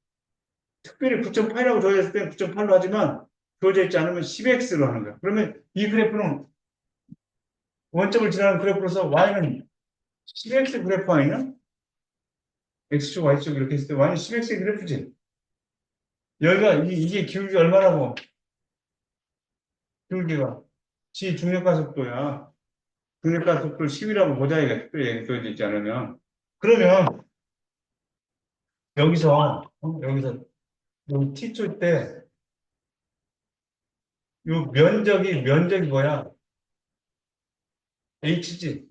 특별히 9.8이라고 주어졌을 때는 9.8로 하지만 주어져 있지 않으면 10x로 하는 거야. 그러면 이 그래프는 원점을 지나는 그래프로서 y는 10x 그래프 아니냐? x축, y축 이렇게 했을 때 y는 10x의 그래프지. 여기가 이게 기울기 얼마라고? 기울기가 지 중력가속도야. 중력가속도를 10이라고 모자이가 특별히 주어져 있지 않으면 그러면 여기서 요 t줄 때 요 면적이 뭐야? h지.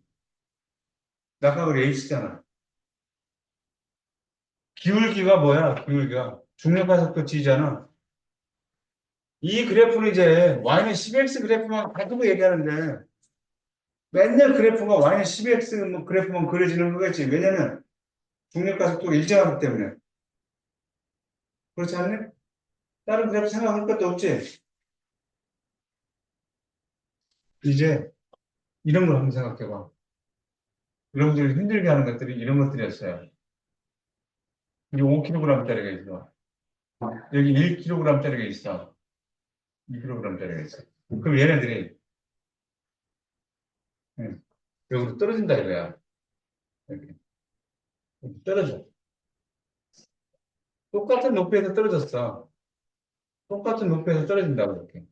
낙하각 h잖아. 기울기가 뭐야? 기울기가 중력가속도 g잖아. 이 그래프는 이제 y는 10x 그래프만 가지고 얘기하는데 맨날 그래프가 y는 10x 뭐 그래프만 그려지는 거겠지. 왜냐면 중력가속도가 일정하기 때문에. 그렇지 않니? 다른 그래프 생각할 것도 없지. 이제 이런 걸 한번 생각해봐. 여러분들이 힘들게 하는 것들이 이런 것들이었어요. 여기 5kg짜리가 있어. 여기 1kg짜리가 있어. 2kg짜리가 있어. 그럼 얘네들이 여기로 떨어진다 이거야. 이렇게 떨어져. 똑같은 높이에서 떨어졌어. 똑같은 높이에서 떨어진다고 이렇게.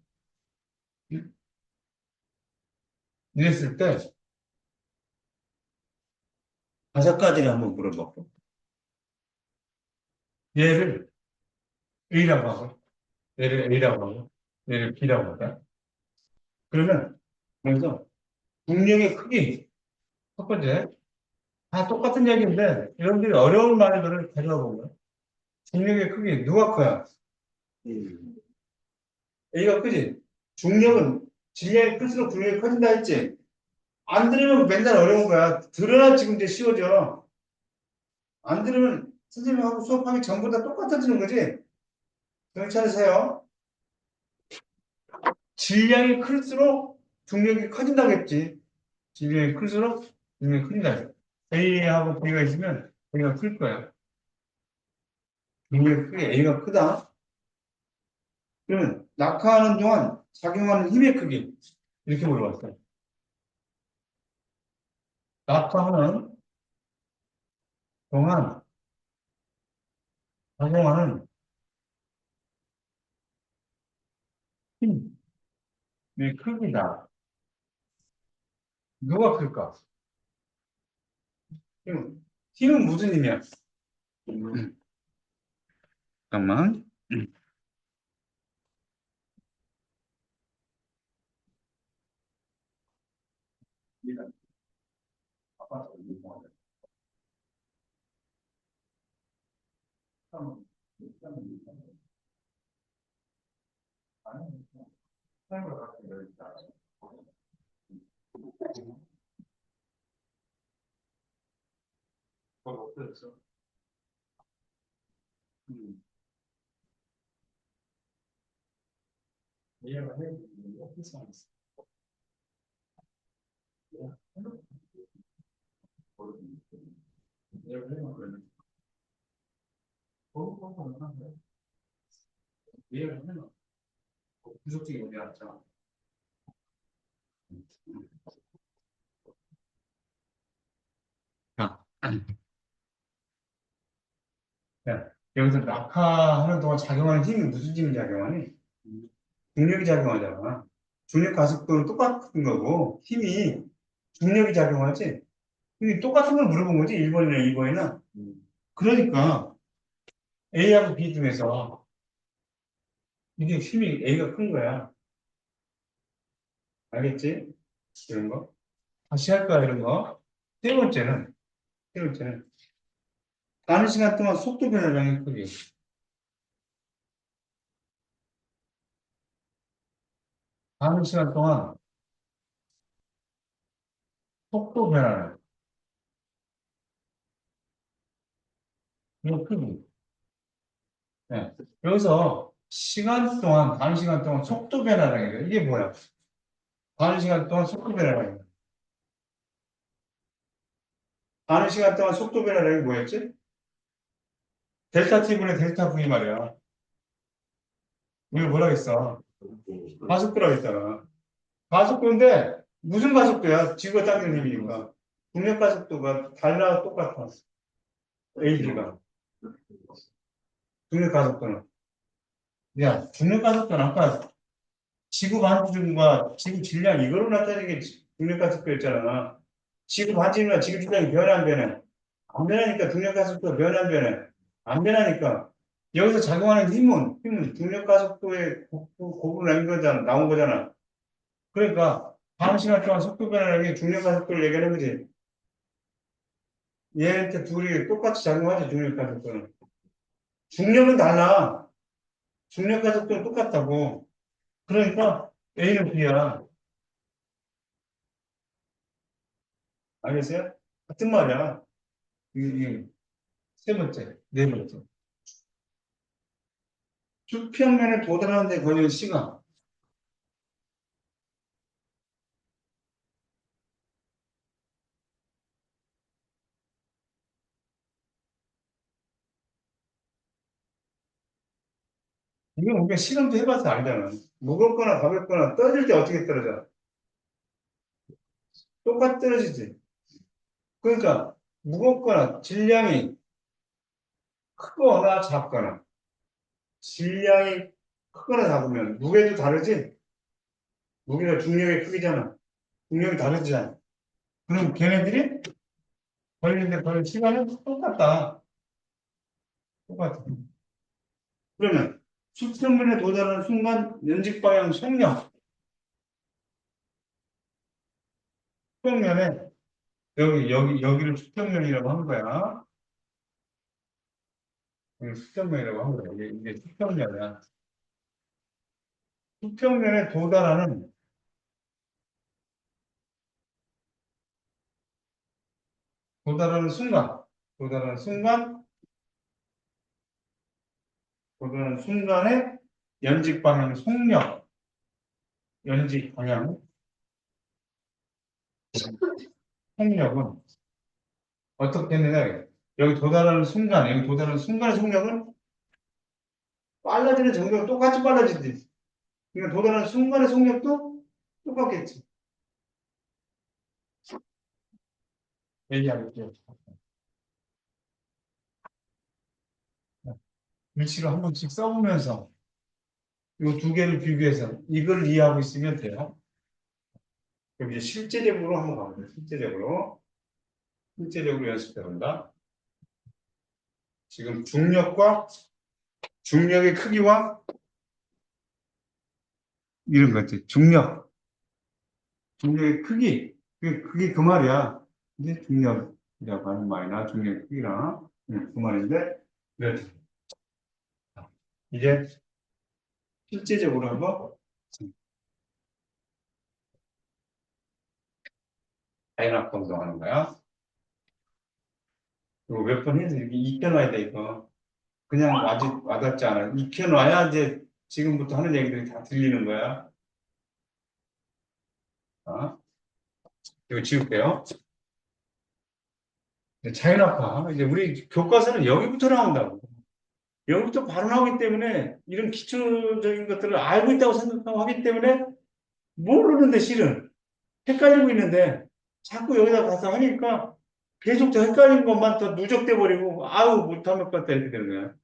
이랬을 때 다섯 가지를 한번 물어보고 얘를 A라고 하고 얘를 A라고 하고 얘를 B라고 할까? 그러면 여기서 중력의 크기 첫 번째 다 똑같은 얘기인데 여러분들이 어려운 말들을 가져와 보면 중력의 크기 누가 커요? A가 크지? 중력은 질량이 클수록 중력이 커진다 했지? 안 들으면 맨날 어려운 거야. 들어야 지금 이제 쉬워져. 안 들으면 선생님하고 수업하기 전부 다 똑같아지는 거지? 정신 차리세요. 질량이 클수록 중력이 커진다고 했지. 질량이 클수록 중력이 커진다. A하고 B가 있으면 A가 클 거야. 중력이 크게 A가 크다. 그러면 낙하하는 동안 작용하는 힘의 크기. 이렇게 물어봤어요. 낙하하는 동안 작용하는 힘의 크기다. 누가 클까? 힘은 무슨 힘이야? 잠깐만. 없어졌어. 이해가 해? 어떻게 알았어? 이해가 해? 그러면 이해가 해? 구속적이 어디 왔잖아. 자, 야, 여기서 낙하하는 동안 작용하는 힘이 무슨 힘이 작용하니? 중력이 작용하잖아. 중력 가속도는 똑같은 거고, 힘이 중력이 작용하지? 이게 똑같은 걸 물어본 거지, 1번이나 2번이나. 그러니까 A하고 B 중에서 이게 힘이 A가 큰 거야. 알겠지? 이런 거. 다시 할 거야, 이런 거. 세 번째는, 가는 시간 동안 속도 변화량의 크기. 가는 시간 동안 속도 변화량. 이 크기. 네. 여기서 시간 동안, 가는 시간 동안 속도 변화량이래. 이게 뭐야? 가는 시간 동안 속도 변화량. 가는 시간 동안 속도 변화량이 뭐였지? 델타 T분의 델타 V 말이야. 이걸 뭐라 했어? 가속도라고 했잖아. 가속도인데, 무슨 가속도야? 지구가 당기는 힘이니까. 중력 가속도가 달라 똑같아. AG가. 중력 가속도는. 야, 중력 가속도는 아까 지구 반지름과 지구 질량 이거로 나타내는 게 중력 가속도였잖아. 지구 반지름과 지구 질량이 변해 안 변해? 안 변하니까 중력 가속도가 변해 안 변해? 안 변하니까 여기서 작용하는 힘은 중력 가속도의 곱을 남긴 거잖아, 나온 거잖아. 그러니까 한 시간 동안 속도 변화라는 게 중력 가속도를 얘기하는 거지. 얘한테 둘이 똑같이 작용하지, 중력 가속도는. 중력은 달라. 중력 가속도는 똑같다고. 그러니까 A는 B야. 알겠어요? 같은 말이야. 이게 세 번째, 네 번째. 수평면에 도달하는 데 걸리는 시간. 이건 우리가 실험도 해봐서 알잖아. 무겁거나 가볍거나 떨어질 때 어떻게 떨어져? 똑같이 떨어지지. 그러니까 무겁거나 질량이 크거나 작거나 질량이 크거나 작으면 무게도 다르지? 무게가 중력의 크기잖아. 중력이 다르잖아. 그럼 걔네들이 걸리는데 걸릴 시간은 똑같다. 똑같아. 그러면 수평면에 도달하는 순간 연직 방향 속력. 수평면에 여기를 수평면이라고 한 거야. 수평면이라고 한 거야. 이게 수평면이야. 수평면에 도달하는 순간, 도달하는 순간, 도달하는 순간에 연직 방향 속력, 연직 방향 속력은 어떻게 했느냐? 여기 도달하는 순간의 속력은 빨라지는 정도가 똑같이 빨라지지. 그러니까 도달하는 순간의 속력도 똑같겠지. 얘기하겠죠. 글씨를 한 번씩 써보면서 이 두 개를 비교해서 이걸 이해하고 있으면 돼요. 그럼 이제 실제적으로 한번 가보죠. 실제적으로 연습해 본다. 지금 중력의 크기와 이런 것들, 중력의 크기, 그게 그 말이야. 이게 중력이라고 하는 말이나 중력의 크기나 그 말인데, 네. 이제 실제적으로 한번 자연학 공동하는 거야. 이거 몇 번 해서 이렇게 익혀놔야 돼, 이거. 그냥 아직 와닿지 않아. 익혀놔야 이제 지금부터 하는 얘기들이 다 들리는 거야. 어? 이거 지울게요. 자연학파. 이제 우리 교과서는 여기부터 나온다고. 여기부터 바로 나오기 때문에 이런 기초적인 것들을 알고 있다고 생각하고 하기 때문에 모르는데 실은 헷갈리고 있는데 자꾸 여기다 가서 하니까 계속 더 헷갈린 것만 더 누적돼 버리고 아우 못하면 것 같다 이렇게 되는 거야.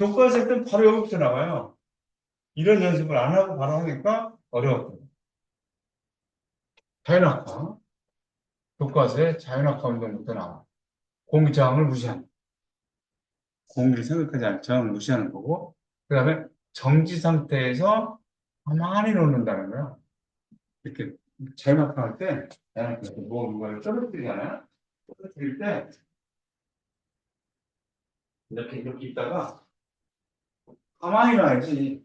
교과서에는 바로 여기부터 나와요. 이런 연습을 안 하고 바로 하니까 어려웠거든요. 자연학과. 교과서에 자연학과 운동부터 나와. 공장을 무시하는. 공기를 생각하지 않는 저항을 무시하는 거고, 그 다음에 정지 상태에서 가만히 놓는다는 거야. 이렇게 자연학과 할 때, 자연학과 뭐를 떨어뜨리잖아요. 떨어뜨릴 때, 이렇게 있다가, 가만히 놔야지.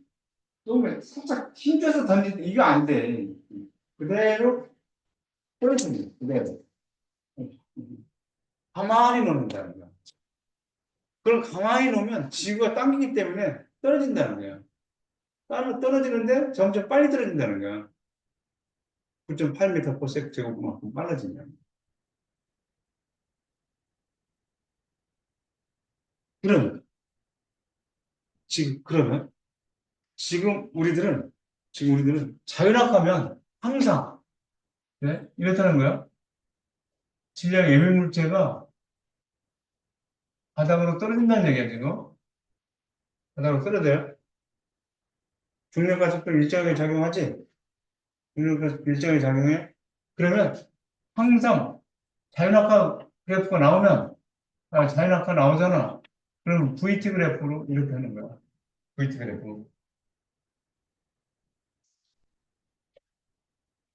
또 살짝 힘줘서 던지는, 이거 안 돼. 그대로 떨어지는 거야. 그대로. 가만히 놓는다는 거야. 그걸 가만히 놓으면 지구가 당기기 때문에 떨어진다는 거야. 떨어지는데 점점 빨리 떨어진다는 거야. 9.8m/s 제곱만큼 빨라지면. 그러면, 그러면, 지금 우리들은 자연학하면 항상, 네? 이렇다는 거야. 질량 예민 물체가 바닥으로 떨어진다는 얘기야, 지금. 바닥으로 떨어져요. 중력 가속도 일정하게 작용하지? 중력 가속도 일정하게 작용해? 그러면 항상 자연학과 그래프가 나오면, 자연학과 나오잖아. 그럼 VT 그래프로 이렇게 하는 거야. VT 그래프.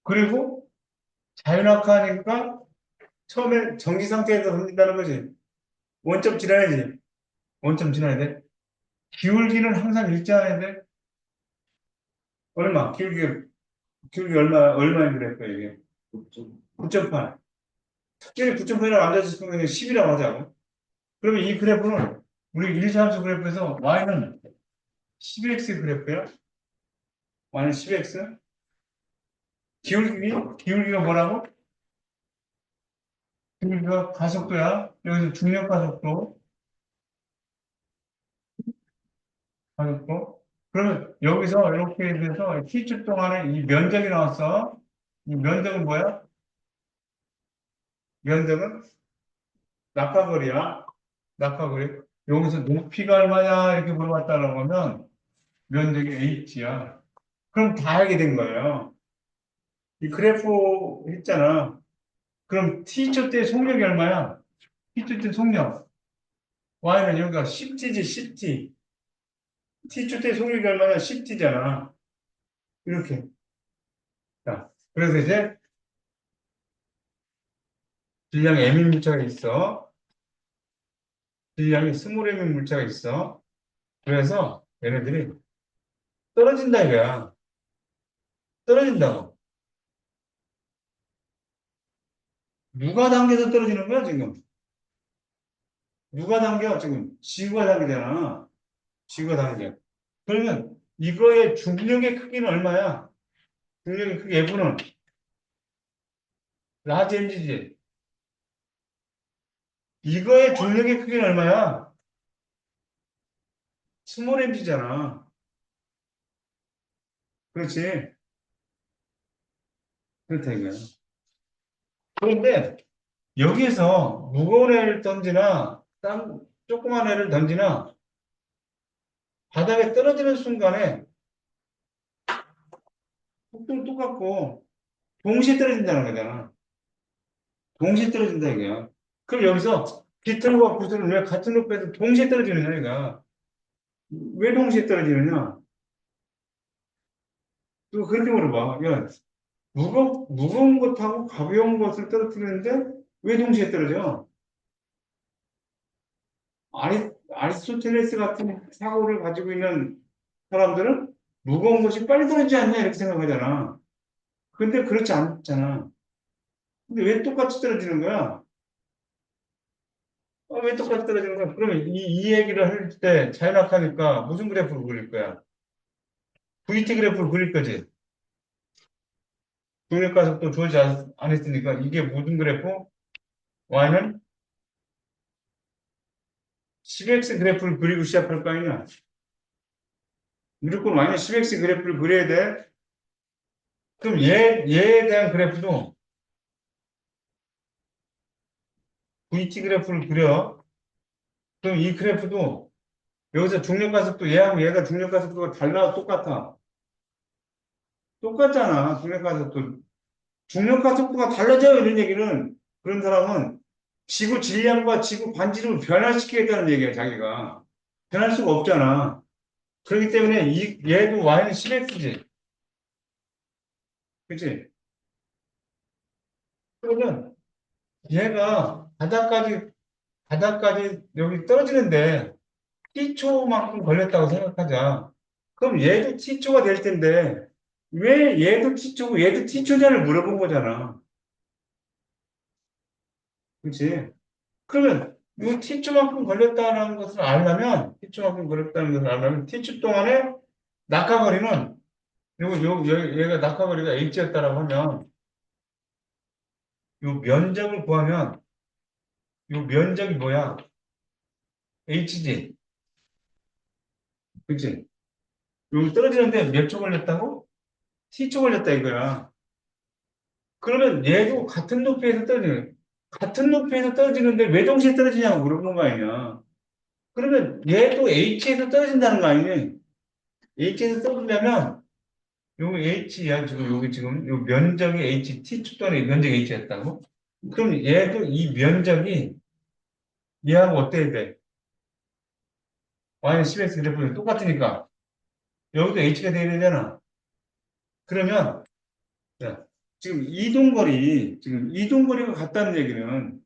그리고 자연학과니까 처음에 정지 상태에서 던진다는 거지. 원점 지나야지. 원점 지나야 돼. 기울기는 항상 일정해야 돼. 얼마? 기울기 얼마인 그래프야, 이게? 9.8. 특별히 9.8이라고 앉아있으면 그냥 10이라고 하자고. 그러면 이 그래프는 우리 일차함수 그래프에서 y는 10x 그래프야. y는 10x. 기울기가 뭐라고? 기울기가 가속도야. 여기서 중력 가속도. 가졌고. 그러면 여기서 이렇게 돼서 t주 동안에 이 면적이 나왔어. 이 면적은 뭐야? 면적은 낙하거리야. 낙하거리. 여기서 높이가 얼마냐 이렇게 물어봤다라고 하면 면적이 h야. 그럼 다 알게 된 거예요. 이 그래프 했잖아. 그럼 t초 때 속력이 얼마야? t초 때 속력. y는 여기가 10t지 10t. t초 때 속력이 얼마냐? 10t잖아. 이렇게. 자, 그래서 이제 질량 m인 물체가 있어. 질량이 스몰 m인 물체가 있어. 그래서 얘네들이 떨어진다 이거야. 떨어진다고. 누가 당겨서 떨어지는 거야, 지금? 누가 당겨? 지금 지구가 당기잖아. 지구가 당겨. 그러면 이거의 중력의 크기는 얼마야? 중력의 크기 F는 라지 mg지. 이거의 중력의 크기는 얼마야? 스몰 mg잖아. 그렇지. 그렇다 이거야. 그런데 여기서 무거운 애를 던지나 조그만 애를 던지나 바닥에 떨어지는 순간에 속도는 똑같고 동시에 떨어진다는 거잖아. 동시에 떨어진다 이거야. 그럼 여기서 깃털과 구슬은 왜 같은 높이에서 동시에 떨어지느냐 이거야. 왜 동시에 떨어지느냐? 또 그렇게 물어봐. 야, 무거운 것하고 가벼운 것을 떨어뜨리는데 왜 동시에 떨어져? 아리스토텔레스 같은 사고를 가지고 있는 사람들은 무거운 것이 빨리 떨어지지 않냐 이렇게 생각하잖아. 근데 그렇지 않잖아. 근데 왜 똑같이 떨어지는 거야? 왜 똑같이 떨어지는 거야? 그러면 이 얘기를 할 때 자연학하니까 무슨 그래프를 그릴 거야? VT 그래프를 그릴 거지. 중력 가속도 주어지지 않았으니까 이게 무슨 그래프? y는 10x 그래프를 그리고 시작할 거 아니냐? 무조건 y는 10x 그래프를 그려야 돼. 그럼 얘에 대한 그래프도 VT 그래프를 그려. 그럼 이 그래프도 여기서 중력가속도 얘하고 얘가 중력가속도가 달라 똑같아. 똑같잖아. 중력가속도. 중력가속도가 달라져요. 이런 얘기는 그런 사람은 지구 질량과 지구 반지름을 변화시키겠다는 얘기야. 자기가 변할 수가 없잖아. 그렇기 때문에 얘도 y는 10x지. 그치? 그러면 얘가 바닥까지 여기 떨어지는데 t초만큼 걸렸다고 생각하자. 그럼 얘도 t초가 될 텐데 왜 얘도 t초고 얘도 t초냐를 물어본 거잖아. 그치? 그러면 이 t초만큼 걸렸다는 것을 알려면 t초만큼 걸렸다는 것을 알려면 t초 동안에 낙하거리는 얘가 낙하거리가 h였다라고 하면 이 면적을 구하면 이 면적이 뭐야? h지. 그치? 여기 떨어지는데 몇 초 걸렸다고? t초 걸렸다 이거야. 그러면 얘도 같은 높이에서 떨어지는데 왜 동시에 떨어지냐고 물어보는 거 아니야. 그러면 얘도 h에서 떨어진다는 거 아니니? h에서 떨어지려면 요 h야 지금 여기 지금 요 면적이 h t축 동안의 면적이 h였다고? 그럼 얘도 이 면적이 얘하고 어때야 돼? y는 10x 그래프는 똑같으니까 여기도 h가 돼야 되잖아. 그러면 자, 지금 이동거리가 같다는 얘기는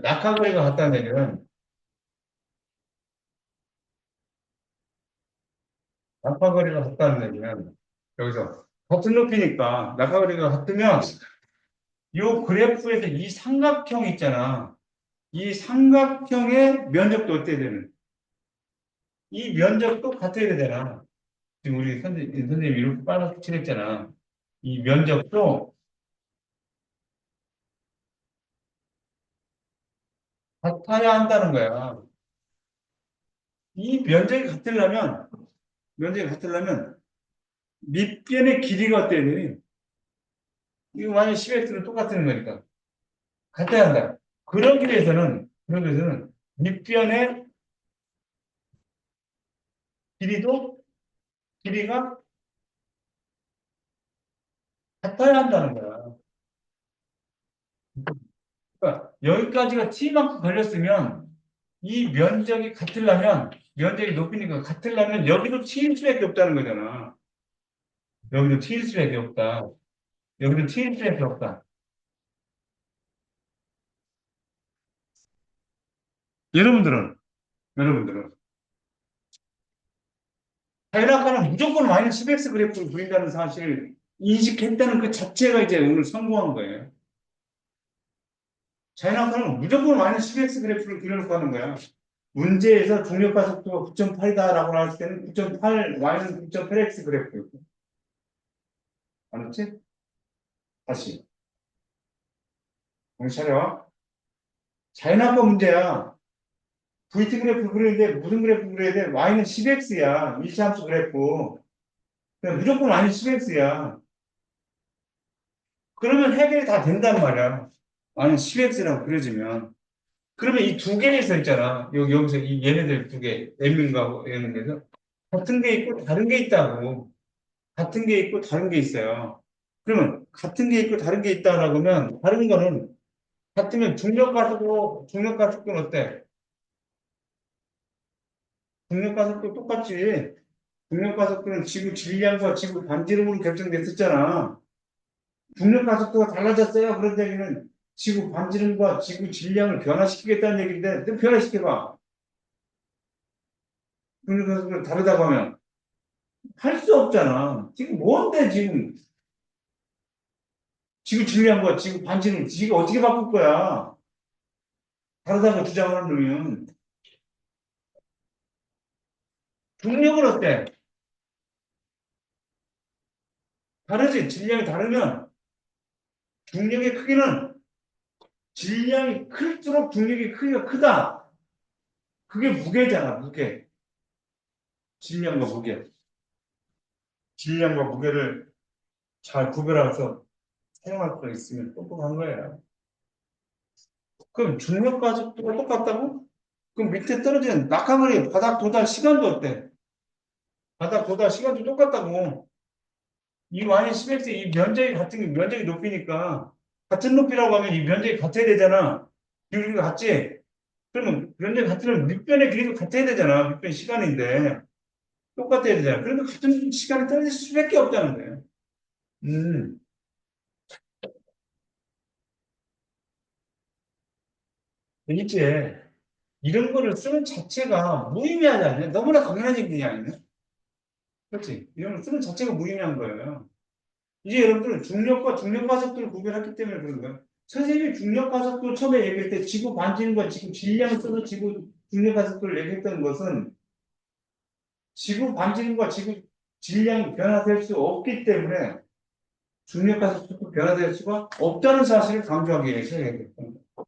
낙하거리가 같다는 얘기는 낙하거리가 같다는 얘기는 여기서 같은 높이니까 낙하거리가 같으면 이 그래프에서 이 삼각형 있잖아. 이 삼각형의 면적도 어때야 되는? 이 면적도 같아야 되잖아. 지금 우리 선생님이 이렇게 빨갛게 칠했잖아. 이 면적도 같아야 한다는 거야. 이 면적이 같으려면 밑변의 길이가 어때야 되니? 이거 완전 10x는 똑같은 거니까. 같아야 한다. 그러기 위해서는 밑변의 길이가 같아야 한다는 거야. 그러니까 여기까지가 t만큼 걸렸으면 이 면적이 높이니까 같으려면 여기도 t일 수밖에 없다는 거잖아. 여기도 t일 수밖에 없다. 여기도 t일 수밖에 없다. 여러분들은 여러분들은 자연학과는 무조건 마이너스 10x 그래프를 그린다는 사실을 인식했다는 그 자체가 이제 오늘 성공한 거예요. 자연학과는 무조건 마이너스 10x 그래프를 그려놓고 하는 거야. 문제에서 중력가 속도가 9.8이다라고 나왔을 때는 9.8, y는 9.8x 그래프였고. 알았지? 다시. 정신 차려. 자연학과 문제야. VT 그래프 그리는데 무슨 그래프 그려야 돼? y는 10x야. 일차함수 그래프. 그냥 무조건 y는 10x야. 그러면 해결이 다 된단 말이야. y는 10x라고 그려지면. 그러면 이 두 개에서 있잖아. 여기서 이 얘네들 두 개, m인가 얘는 데서 같은 게 있고 다른 게 있다고. 같은 게 있고 다른 게 있어요. 그러면 같은 게 있고 다른 게 있다라고 하면 다른 거는 같으면 중력가속도는 어때? 중력가속도 똑같지. 중력가속도는 지구 질량과 지구 반지름으로 결정됐었잖아. 중력가속도가 달라졌어요. 그런 얘기는 지구 반지름과 지구 질량을 변화시키겠다는 얘기인데 또 변화시켜봐. 중력가속도가 다르다고 하면 할 수 없잖아. 지금 뭔데 지금 지구 질량과 지구 반지름 지가 어떻게 바꿀 거야? 다르다고 주장하는 놈이면 중력은 어때? 다르지. 질량이 다르면 중력의 크기는 질량이 클수록 중력의 크기가 크다. 그게 무게잖아, 무게. 질량과 무게. 질량과 무게를 잘 구별해서 사용할 수 있으면 똑똑한 거예요. 그럼 중력 가속도가 똑같다고? 그럼 밑에 떨어지는 낙하물이 바닥 도달 시간도 어때? 바닥 도달 시간도 똑같다고. 이 y는 10x 이 면적이 같은 게 면적이 높이니까 같은 높이라고 하면 이 면적이 같아야 되잖아. 기울기가 같지? 그러면 면적이 같으면 밑변의 길이도 같아야 되잖아. 밑변 시간인데 똑같아야 되잖아. 그러니까 같은 시간에 떨어질 수밖에 없다는 거예요. 음, 이제 이런 거를 쓰는 자체가 무의미하지 않냐? 너무나 당연한 얘기 아니냐? 그렇지? 이런 걸 쓰는 자체가 무의미한 거예요. 이제 여러분들은 중력과 중력 가속도를 구별했기 때문에 그런 거예요. 선생님이 중력 가속도 처음에 얘기할 때 지구 반지름과 지구 질량을 써서 지구 중력 가속도를 얘기했던 것은 지구 반지름과 지구 질량이 변화될 수 없기 때문에 중력 가속도가 변화될 수가 없다는 사실을 강조하기 위해서 얘기했던 거예요.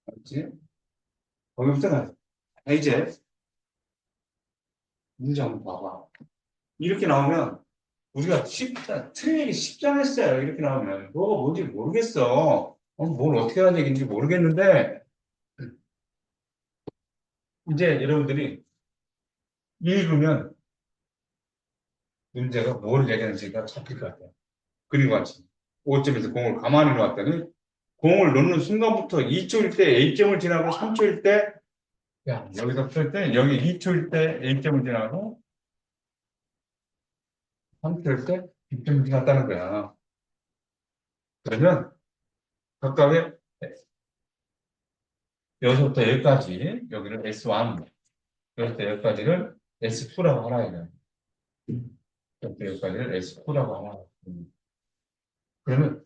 알지? 거기부터 가자. 이제 문제 한번 봐봐. 이렇게 나오면 우리가 틀리기 쉽잖았어요. 이렇게 나오면 뭐가 뭔지 모르겠어. 뭘 어떻게 하는 얘기인지 모르겠는데 이제 여러분들이 읽으면 문제가 뭘 얘기하는지가 잡힐 것 같아요. 그리고 같이 5점에서 공을 가만히 놓았더니 공을 놓는 순간부터 2초일 때 A점을 지나고 3초일 때 야, 여기서 풀 때 여기 2초일 때 A점을 지나고 3초일 때 B점을 지났다는 거야. 그러면 각각의 여기서부터 여기까지 여기를 S1 여기서부터 여기까지를 S2라고 하라 이거야. 여기부터 여기까지를 S2라고 하라. 그러면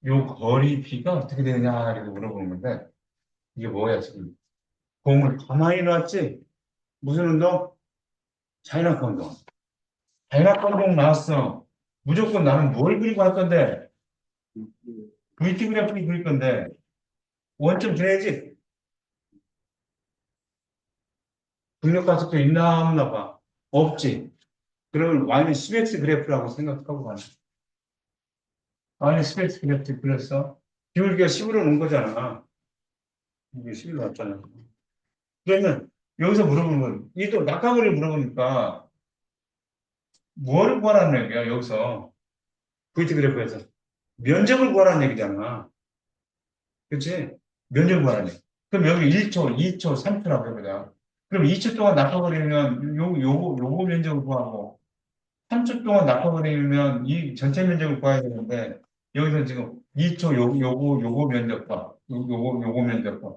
요 거리 B가 어떻게 되느냐 이렇게 물어보는 건데 이게 뭐야 지금 공을 가만히 놨지 무슨 운동? 자연학과 운동. 자연학과 운동 나왔어. 무조건 나는 뭘 그리고 할 건데 VT 그래프를 그릴 건데 원점 줘야지. 중력 가속도 있나 없나 봐. 없지. 그러면 y는 10x 그래프라고 생각하고 가는. y는 10x 그래프 그렸어. 기울기가 10으로 놓은 거잖아. 이게 10으로 났잖아. 그러면 여기서 물어보는 건 이도 낙하거리를 물어보니까 뭐를 구하라는 얘기야 여기서 VT 그래프에서 면적을 구하라는 얘기잖아. 그치? 면적 구하라는 얘기. 그럼 여기 1초, 2초, 3초라고 해보자. 그럼 2초 동안 낙하거리면 요거 면적을 구하고 3초 동안 낙하거리면 이 전체 면적을 구해야 되는데 여기서 지금 2초 요거 면적과 요거 면적과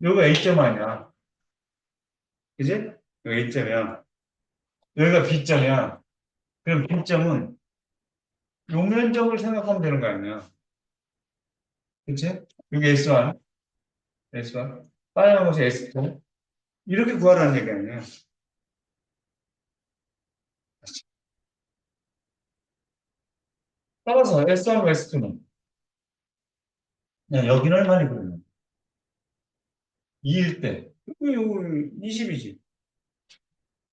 요거 A점 아니야. 그지? 여기 A점이야. 여기가 B점이야. 그럼 B점은 요 면적을 생각하면 되는 거 아니야. 그치? 여기 S1, S1. 빨간 것이 S2. 이렇게 구하라는 얘기 아니야. 따라서 S1과 S2는 여기는 얼마니 그러면? 2일 때. 이거 20이지.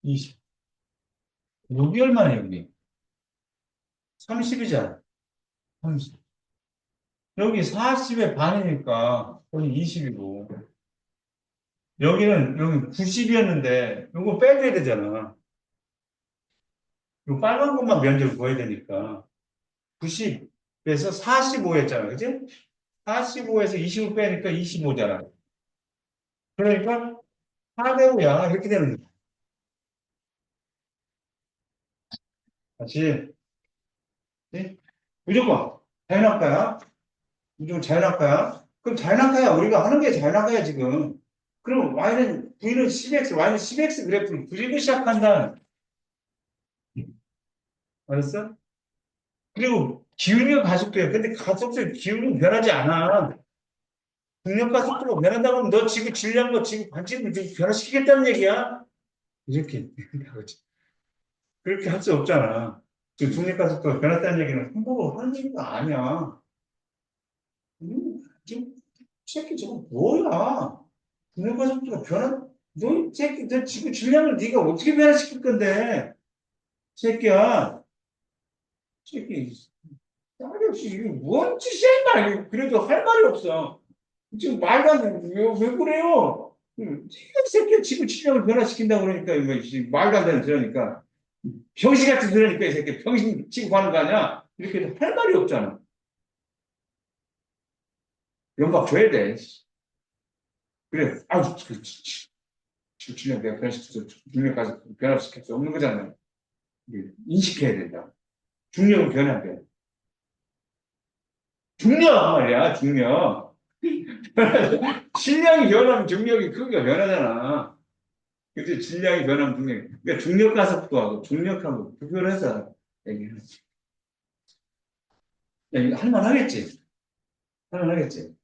20. 여기 얼마나 여기? 30이잖아. 30. 여기 40의 반이니까 거기 20이고. 여기 90이었는데 요거 빼줘야 되잖아. 요 빨간 것만 면적을 구해야 되니까. 90에서 45였잖아. 그지? 45에서 20을 빼니까 25잖아. 그러니까 4대 5야. 이렇게 되는 거야. 같이. 네? 무조건 자연학과야. 무조건 자연학과야. 그럼 자연학과야. 우리가 하는 게 자연학과야, 지금. 그럼 V는 10x, Y는 10x 그래프를 그리고 시작한다. 알았어? 그리고 기울기가 가속도야. 근데 가속도 기울기는 변하지 않아. 중력 가속도가 변한다고 하면 너 지구 질량과 지구 관점을 변화시키겠다는 얘기야? 이렇게. 그렇게 할 수 없잖아. 그 중력 가속도가 변했다는 얘기는 함부로 하는 얘기가 아니야. 지금 새끼 저거 뭐야? 중력 가속도가 너이 새끼 너 지구 질량을 네가 어떻게 변화시킬 건데? 새끼야. 새끼. 딸이 없이 이게 뭔 짓이야, 임마. 그래도 할 말이 없어. 지금 말도 안 돼. 왜 그래요? 이 새끼 지구 질량을 변화시킨다고 그러니까, 이거 말도 안 되는 소리니까. 병신 같은 소리니까, 이 새끼 병신 취급하는 거 아니야? 이렇게 할 말이 없잖아. 연박 줘야 돼. 그래, 아우, 지구 질량 내가 변화시켜서 중력까지 변화시킬 수 없는 거잖아요. 인식해야 된다. 중력은 변화돼. 중력 말이야, 중력. 질량이 변하면 중력이 크기가 변하잖아. 그치? 질량이 변하면 중력. 그러니까 중력 가속도하고 중력하고 비교를 해서 얘기해. 야, 이거 할만하겠지? 할만하겠지?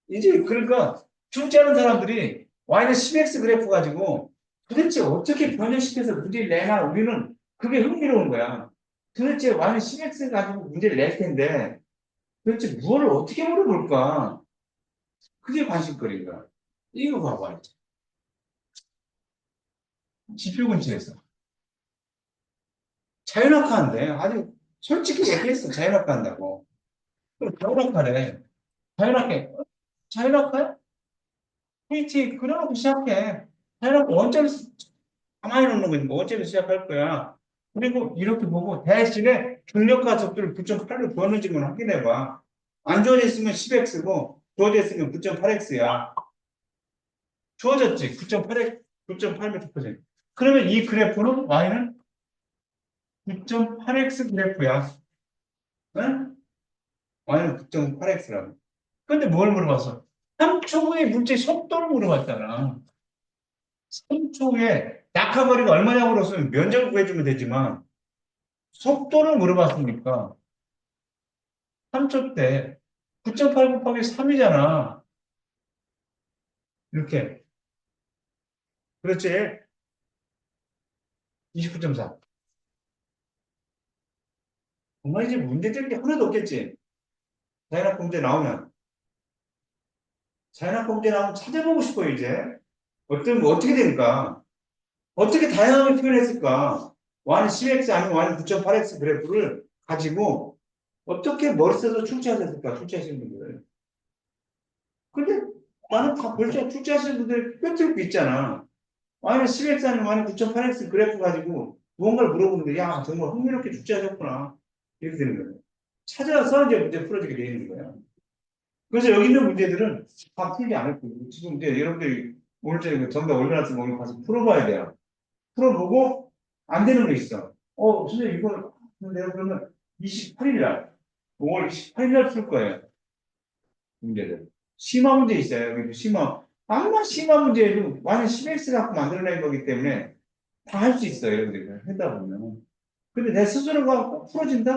이제 그러니까 출제하는 사람들이 Y-10X 그래프 가지고 도대체 어떻게 변형시켜서 문제를 내나 우리는 그게 흥미로운 거야. 도대체 Y-10X 가지고 문제를 낼 텐데 도대체 무엇을 어떻게 물어볼까? 그게 관심거리인 거야. 이거 봐봐. 지표 근처에서. 자연학과인데 아주 솔직히 얘기했어. 자연학과 한다고. 그럼 자연학과래. 자연학회. 자연학과야? PT 그래놓고 시작해. 자연학과 원점에서 가만히 놓는 거지. 뭐 원점에서 시작할 거야. 그리고 이렇게 보고 대신에 중력과 속도를 9.8로 주었는지만 확인해봐. 안 주어져 있으면 10x고 주어져 있으면 9.8x야. 주어졌지. 9.8x, 9.8m per s 그러면 이 그래프는 y는 9.8x 그래프야. 응? y는 9.8x라고. 근데 뭘 물어봤어? 3초 후에 물질 속도를 물어봤잖아. 3초 후에 낙하거리가 얼마냐고 물었으면 면적을 구해주면 되지만 속도를 물어봤으니까 3초 때 9.8 곱하기 3이잖아. 이렇게. 그렇지? 29.4. 정말 이제 문제될 게 하나도 없겠지? 자연학과 문제 나오면. 자연학과 문제 나오면 찾아보고 싶어요, 이제. 어떻게 될까? 어떻게 다양하게 표현했을까? Y는 10x 아니면 Y는 9.8x 그래프를 가지고 어떻게 머릿속으로 출제하셨을까? 출제하시는 분들. 근데 나는 다 벌써 출제하시는 분들 꿰뚫고 있잖아. Y는 10x 아니면 Y는 9.8x 그래프 가지고 무언가를 물어보는데, 야, 정말 흥미롭게 출제하셨구나. 이렇게 되는 거예요. 찾아서 이제 문제 풀어지게 되는 거예요. 그래서 여기 있는 문제들은 다 풀지 않을 거예요. 지금 이제 여러분들이 오늘 저녁에 정답 올려놨으면 오늘 가서 풀어봐야 돼요. 풀어보고 안 되는 거 있어. 선생님 이거 내가 그러면 28일 날, 5월 28일 날 풀 거예요. 문제를. 심화 문제 있어요. 여기 심화. 아마 심화 문제에도 완전 10x 갖고 만들어낸 거기 때문에 다 할 수 있어요. 여러분들이 하다 보면. 근데 내 스스로가 꼭 풀어진다?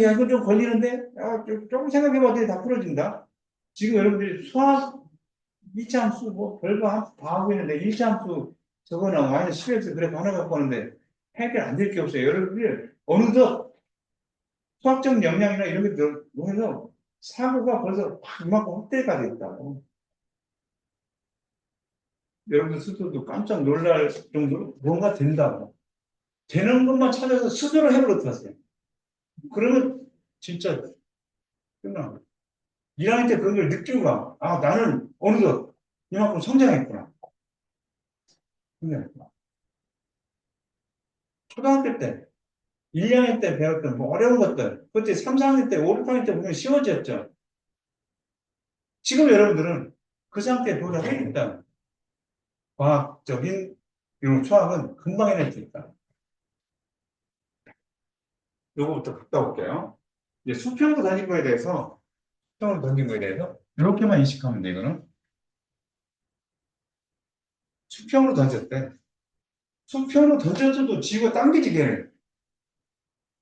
야, 이거 좀 걸리는데? 야, 조금 생각해봤더니 다 풀어진다? 지금 여러분들이 수학 2차 함수 뭐 별거 다 하고 있는데 1차 함수 저거는 완전 10x 그래프 하나 갖고 하는데 해결 안 될 게 없어요. 여러분들 어느덧 수학적 역량이나 이런 게 들어서 사고가 벌써 이만큼 확대가 됐다고. 여러분들 스스로도 깜짝 놀랄 정도로 뭔가 된다고. 되는 것만 찾아서 스스로 해버렸어요. 그러면 진짜 끝나. 1학년 때 그런 걸 느끼고 가. 아, 나는 어느덧 이만큼 성장했구나. 근데 초등학교 때 1학년 때 배웠던 뭐 어려운 것들, 그때 3, 4학년 때, 5, 6학년 때 보면 쉬워졌죠. 지금 여러분들은 그 상태에 도달하겠다. 과학적인 이런 수학은 금방 해낼 수 있다. 요거부터 갔다 올게요. 이제 수평으로 던진 거에 대해서, 수평으로 던진 거에 대해서, 이렇게만 인식하면 돼, 이거는. 수평으로 던졌대. 수평으로 던져줘도 지구가 당기지게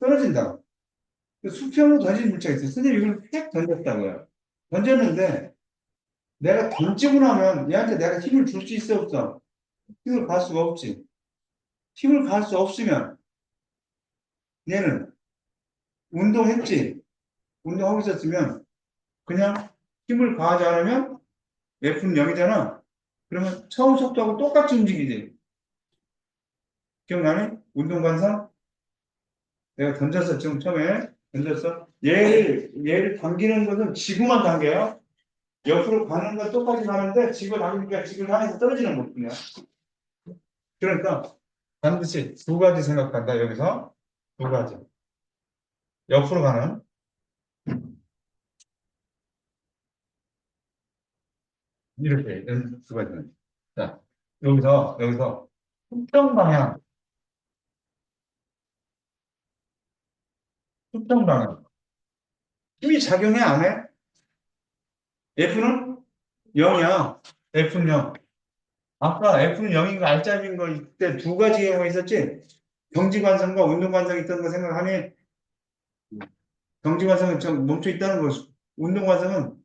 떨어진다. 수평으로 던진 물체가 있어요. 선생님 이걸 팩 던졌다고요. 던졌는데, 내가 던지고 나면 얘한테 내가 힘을 줄 수 있어, 없어? 힘을 가할 수가 없지. 힘을 가할 수 없으면 얘는 운동했지. 운동하고 있었으면 그냥 힘을 가하지 않으면 F는 0이잖아. 그러면 처음 속도하고 똑같이 움직이지. 기억나니? 운동 관상? 내가 던졌어. 지금 처음에 던졌어. 얘를 당기는 것은 지구만 당겨요. 옆으로 가는 건 똑같이 가는데 직을 당기니까 직을 향해서 떨어지는 거군요. 그러니까 반드시 두 가지 생각한다. 여기서 두 가지. 옆으로 가는 이렇게 두 가지는. 자, 여기서 수평 방향, 수평 방향. 힘이 작용해 안 해? F는 0이야. F는 0. 아까 F는 0인 거 R자인 거 이때 두 가지 경우가 있었지? 경지관성과 운동관성이 있다는 거 생각하니 경지관성은 좀 멈춰 있다는 거. 운동관성은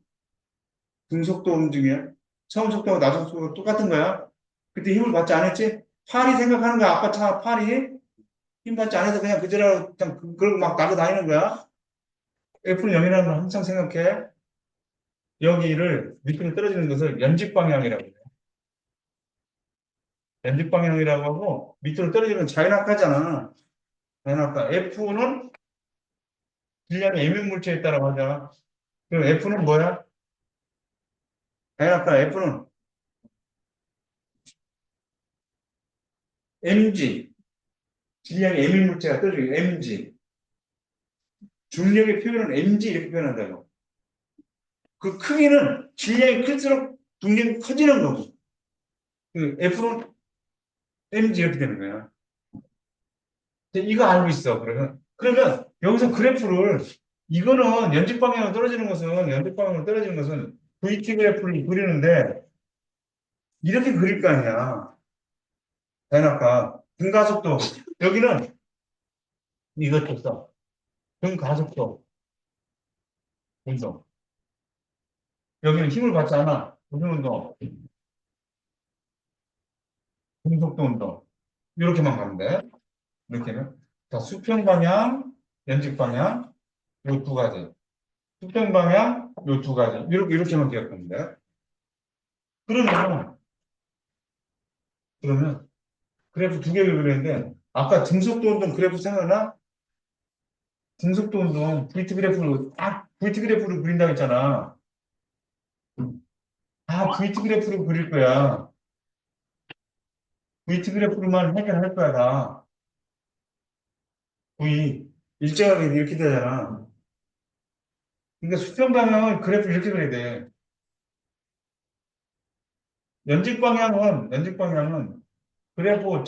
등속도 움직이야. 처음 속도하고 나중 속도가 똑같은 거야. 그때 힘을 받지 않았지? 팔이 생각하는 거야. 아까 팔이 힘 받지 않아서 그냥 그대로 그냥 그러고 막 날아다니는 거야. F는 0이라는 걸 항상 생각해. 여기를 밑으로 떨어지는 것을 연직 방향이라고 해요. 연직 방향이라고 하고 밑으로 떨어지는 건 자연학하잖아. 자연학과. F는 질량의 애면 물체에 따라 하자. 그럼 F는 뭐야? 자연학과 F는 mg. 질량의 애면 물체가 떨어지고 mg. 중력의 표현은 mg 이렇게 표현한다고. 그 크기는 질량이 클수록 중력이 커지는 거고. 그 F는 mg 이렇게 되는 거야. 이거 알고 있어. 그러면 여기서 그래프를 이거는 연직 방향으로 떨어지는 것은 연직 방향으로 떨어지는 것은 VT 그래프를 그리는데 이렇게 그릴 거 아니야. 대낮과 등가속도 여기는 이것도 써. 등가속도 운동. 여기는 힘을 받지 않아. 무슨 운동? 등속도 운동. 이렇게만 가면 돼. 이렇게는. 자, 수평 방향, 연직 방향, 요 두 가지. 수평 방향, 요 두 가지. 이렇게만 기억하면 돼. 그러면, 그러면, 그래프 두 개를 그렸는데, 아까 등속도 운동 그래프 생각나? 등속도 운동, VT 그래프를 그린다고 했잖아. VT 그래프를 그릴 거야. VT 그래프로만 해결할 거야, 다. V. 일정하게 이렇게 되잖아. 그러니까 수평 방향은 그래프 이렇게 그려야 돼. 연직 방향은 그래프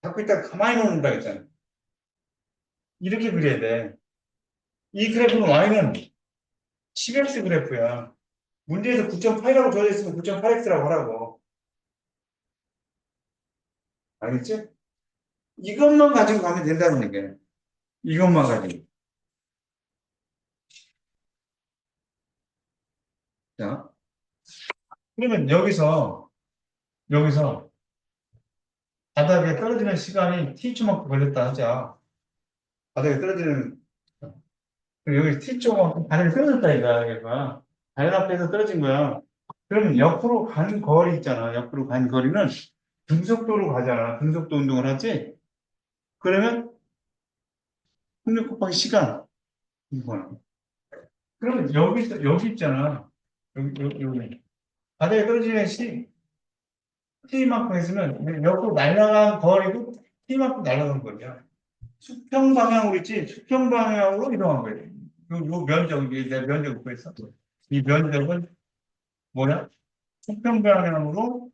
잡고 있다가 가만히 놓는다 했잖아. 이렇게 그려야 돼. 이 그래프는 Y는 10x 그래프야. 문제에서 9.8이라고 적어져 있으면 9.8x라고 하라고. 알겠지? 이것만 가지고 가면 된다는 얘기야. 이것만 가지고. 자, 그러면 여기서 바닥에 떨어지는 시간이 t초만큼 걸렸다 하자. 바닥에 떨어지는, 여기 t초만큼 바닥에 떨어졌다 이거야, 얘가. 자연 앞에서 떨어진 거야. 그러면 옆으로 간 거리 있잖아. 옆으로 간 거리는 등속도로 가잖아. 등속도 운동을 하지? 그러면 속력 곱하기 시간. 이거는. 그러면 여기 있잖아. 여기. 바닥에 떨어지는 t만큼 했으면 옆으로 날아간 거리도 t만큼 날아간 거야. 수평 방향으로 있지? 수평 방향으로 이동한 거예요. 요 면적이, 내 면적 구했어. 이 면적은 뭐야? 수평 방향으로,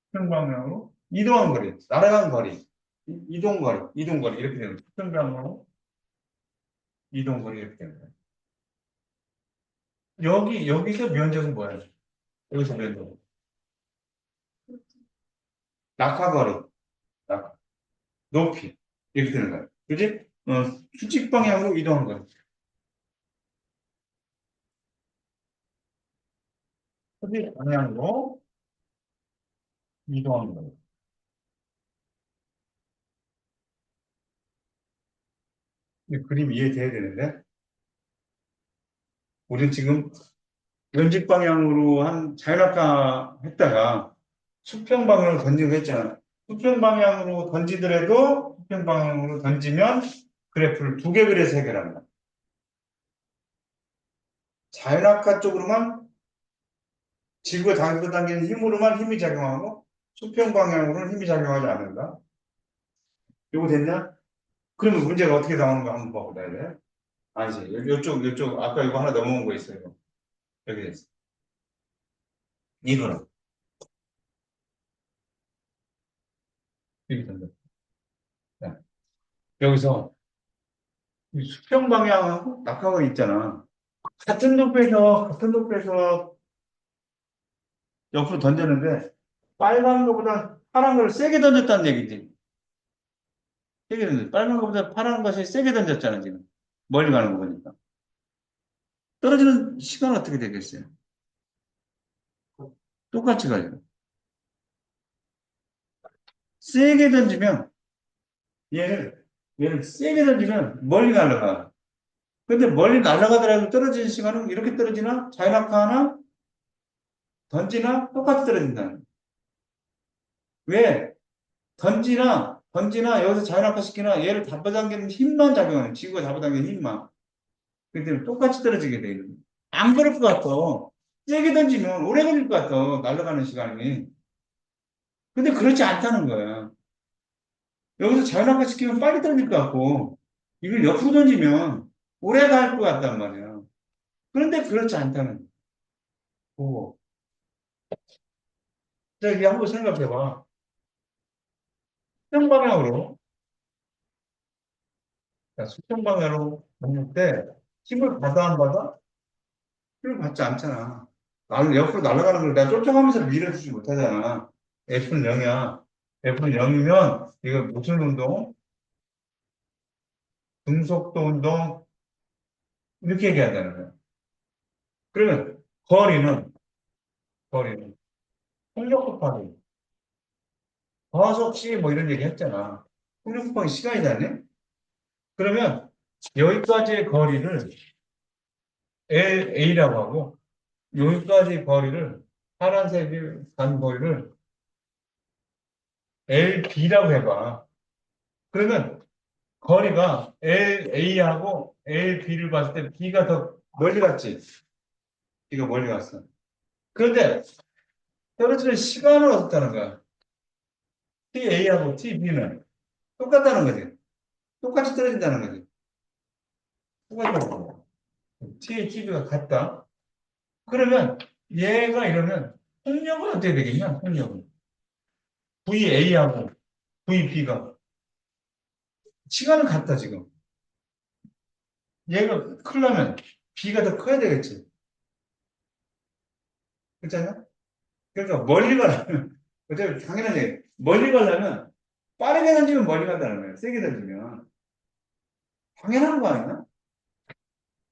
수평 방향으로 이동한 거리, 날아간 거리, 이동 거리, 이렇게 되는 거예요. 수평 방향으로 이동 거리 이렇게 되는 거예요. 여기서 면적은 뭐야? 여기서 면적. 낙하 거리, 낙하, 높이, 이렇게 되는 거예요. 그지? 수직 방향으로 이동한 거리. 수직 방향으로 이동한 거리. 이 그림 이해돼야 되는데, 우리 지금 연직 방향으로 한 자연학과 했다가 수평 방향으로 던지고 했잖아. 수평 방향으로 던지더라도 수평 방향으로 던지면 그래프를 두 개 그려서 해결한다. 자연학화 쪽으로만 지구가 잡아당기는 힘으로만 힘이 작용하고 수평 방향으로는 힘이 작용하지 않는다. 요거 됐냐? 그러면 문제가 어떻게 나오는가 한번 봐보자. 이제. 아니지. 요쪽, 아까 이거 하나 넘어온 거 있어요. 여기 됐어. 이거는. 여기 된다. 자, 여기서 이 수평 방향하고 낙하가 있잖아. 같은 높이에서 옆으로 던졌는데, 빨간 거보다 파란 걸 세게 던졌다는 얘기지. 세게 던졌 빨간 거보다 파란 것이 세게 던졌잖아, 지금. 멀리 가는 거 보니까. 떨어지는 시간은 어떻게 되겠어요? 똑같이 가요. 세게 던지면, 얘를 세게 던지면 멀리 날아가. 근데 멀리 날아가더라도 떨어지는 시간은 이렇게 떨어지나? 자연낙하나? 던지나? 똑같이 떨어진다는 거예요. 왜? 던지나, 여기서 자연낙하 시키나, 얘를 잡아당기는 힘만 작용하는, 지구가 잡아당기는 힘만. 그렇기 때문에 똑같이 떨어지게 돼 있는 거예요. 안 그럴 것 같아. 세게 던지면 오래 걸릴 것 같아. 날아가는 시간이. 근데 그렇지 않다는 거야. 여기서 자연낙하 시키면 빨리 떨어질 것 같고, 이걸 옆으로 던지면 오래 갈 것 같단 말이야. 그런데 그렇지 않다는 거고. 자, 이제 한번 생각해봐. 수평 방향으로, 자, 수평 방향으로 먹을 때 힘을 받아 안 받아? 힘을 받지 않잖아. 나는 옆으로 날아가는 걸 내가 쫓아가면서 밀어주지 못하잖아. F는 0이야. F는 0이면 이거 무슨 운동? 등속도 운동? 이렇게 얘기한다는 거야. 그러면 거리는 폭력 곱하기 과속시 뭐 이런 얘기 했잖아. 폭력 곱하기 시간이 잖네. 그러면 여기까지의 거리를 LA라고 하고 여기까지 거리를 파란색이 간 거리를 LB라고 해봐. 그러면 거리가 LA하고 LB를 봤을 때 B가 더 멀리 갔지. B가 멀리 갔어. 그런데 떨어지는 시간은 어떻다는 거야? TA하고 TB는 똑같다는 거지. 똑같이 떨어진다는 거지. 똑같다는 거야. TA, TB가 같다. 그러면 얘가 이러면 폭력은 어떻게 되겠냐? 폭력은. VA하고 VB가 시간은 같다 지금. 얘가 크려면 B가 더 커야 되겠지. 그렇잖아? 그러니까 멀리 가려면 어차피 당연한 얘기. 멀리 가려면 빠르게 던지면 멀리 간다는 거예요. 세게 던지면. 당연한 거 아니야?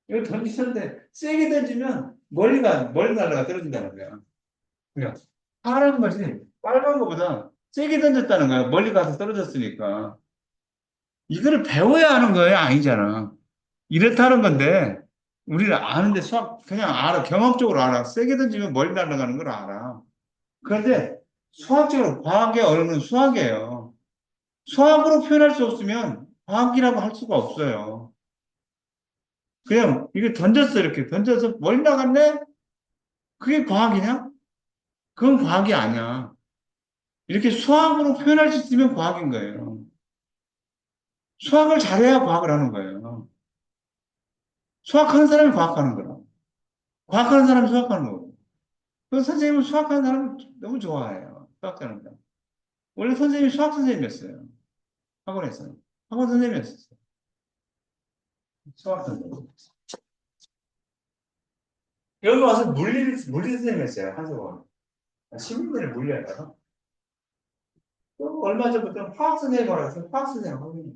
이거 던지는데 세게 던지면 멀리 날아가 떨어진다는 거야. 그러니까 파란 것이 빨간 것보다 세게 던졌다는 거야. 멀리 가서 떨어졌으니까. 이거를 배워야 하는 거예요? 아니잖아. 이렇다는 건데, 우리는 아는데 그냥 알아. 경험적으로 알아. 세게 던지면 멀리 날아가는 걸 알아. 그런데 수학적으로 과학의 언어는 수학이에요. 수학으로 표현할 수 없으면 과학이라고 할 수가 없어요. 그냥 이게 던졌어. 이렇게 던져서 멀리 나갔네? 그게 과학이냐? 그건 과학이 아니야. 이렇게 수학으로 표현할 수 있으면 과학인 거예요. 수학을 잘해야 과학을 하는 거예요. 수학하는 사람이 과학하는 거라. 과학하는 사람이 수학하는 거고. 그 선생님은 수학하는 사람 너무 좋아해요. 수학하는 사람. 원래 선생님이 수학 선생님이었어요. 학원에서. 학원 선생님이었어요. 수학 선생님. 여기 와서 물리 선생님이었어요. 한수원. 10년을 물리하다가. 또 얼마 전부터 화학 선생님 알아서 화학 선생님 하고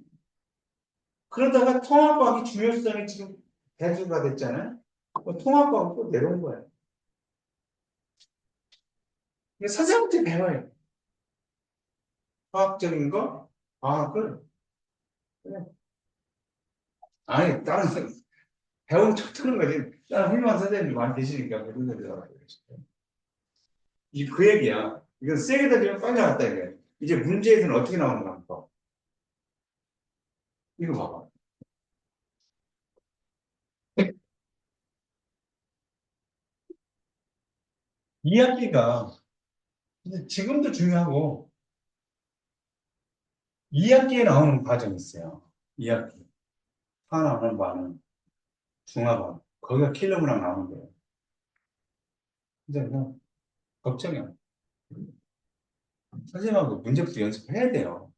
그러다가 통합과학이 중요성이 지금 대두가 됐잖아요. 통합과학 또 내려온 거예요. 근데 선생님한테 배워요. 과학적인 거, 과학을. 그냥 아니, 다른 배우면 척트는 거지. 다른 훌륭한 선생님들 많이 계시니까 그런 데 들어가요. 그 얘기야. 이건 세게 던지면 빨리 나왔다 이게. 이제 문제에서는 어떻게 나오는가 한번 봐. 이거 봐봐. 2학기가 지금도 중요하고 2학기에 나오는 과정이 있어요. 2학기. 하나는 반은 중하반. 거기가 킬러문학 나오는 거예요. 근데 그냥 걱정이야. 선생님하고 문제부터 연습해야 돼요.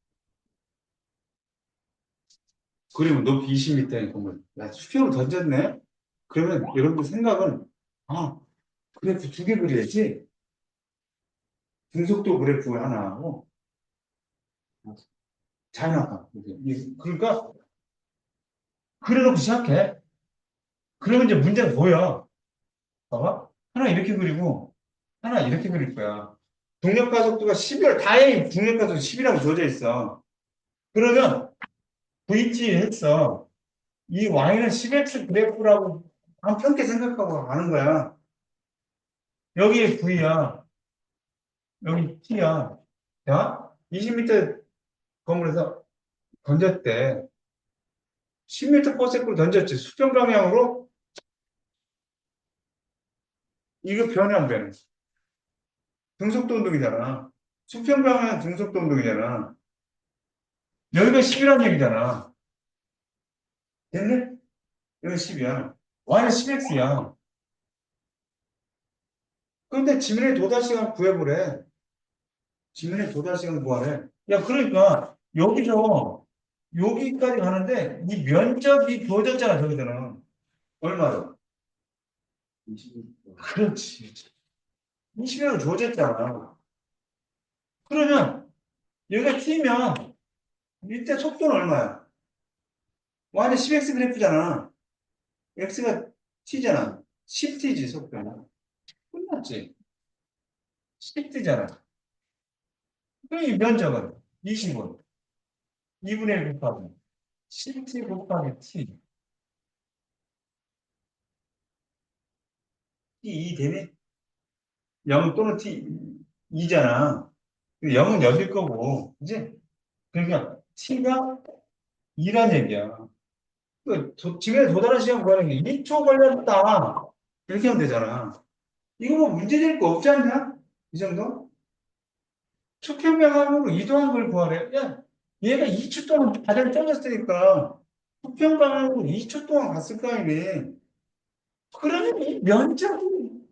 그리고 높이 20m의 건물. 야, 수평을 던졌네? 그러면 여러분들 생각은, 아, 그래프 두 개 그려야지. 등속도 그래프 하나 하고, 자연학과. 그러니까, 그려놓고 시작해. 그러면 이제 문제가 뭐야? 봐봐. 하나 이렇게 그리고, 하나 이렇게 그릴 거야. 중력가속도가 10이라, 다행히 중력가속도 10이라고 주어져 있어. 그러면, VT 했어. 이 Y는 10x 그래프라고 간편하게 생각하고 가는 거야. 여기 V야. 여기 T야. 야, 20m 건물에서 던졌대. 10m per sec로 던졌지. 수평 방향으로 이거 변해 안 변해? 등속도 운동이잖아. 수평 방향은 등속도 운동이잖아. 여기가 10이라는 얘기잖아. 됐네? 여기 10이야. Y는 10x야. 그런데 지면의 도달 시간 구해보래. 지면의 도달 시간 구하래. 야, 그러니까 여기서 여기까지 가는데 이 면적이 부어졌잖아, 저기서는. 얼마로? 20m. 그렇지. 20년을 주어졌잖아. 그러면 여기가 t면 이때 속도는 얼마야? y는 10x 그래프잖아. x가 t잖아. 10t지 속도는. 끝났지. 10t잖아. 그럼 이 면적은 20은 2분의 1 곱하기 10t 곱하기 t. t 2 되네? 0 또는 t 2잖아. 0은 여길 거고, 그지? 그러니까 t가 2란 얘기야. 지면에 도달한 시간 구하는 게 2초 걸렸다. 이렇게 하면 되잖아. 이거 뭐 문제될 거 없지 않냐? 이 정도? 수평방향으로 이동한 걸 구하래. 야, 얘가 2초 동안 바다를 떠났으니까 수평방향으로 2초 동안 갔을 거 아니니. 그러면 이 면적이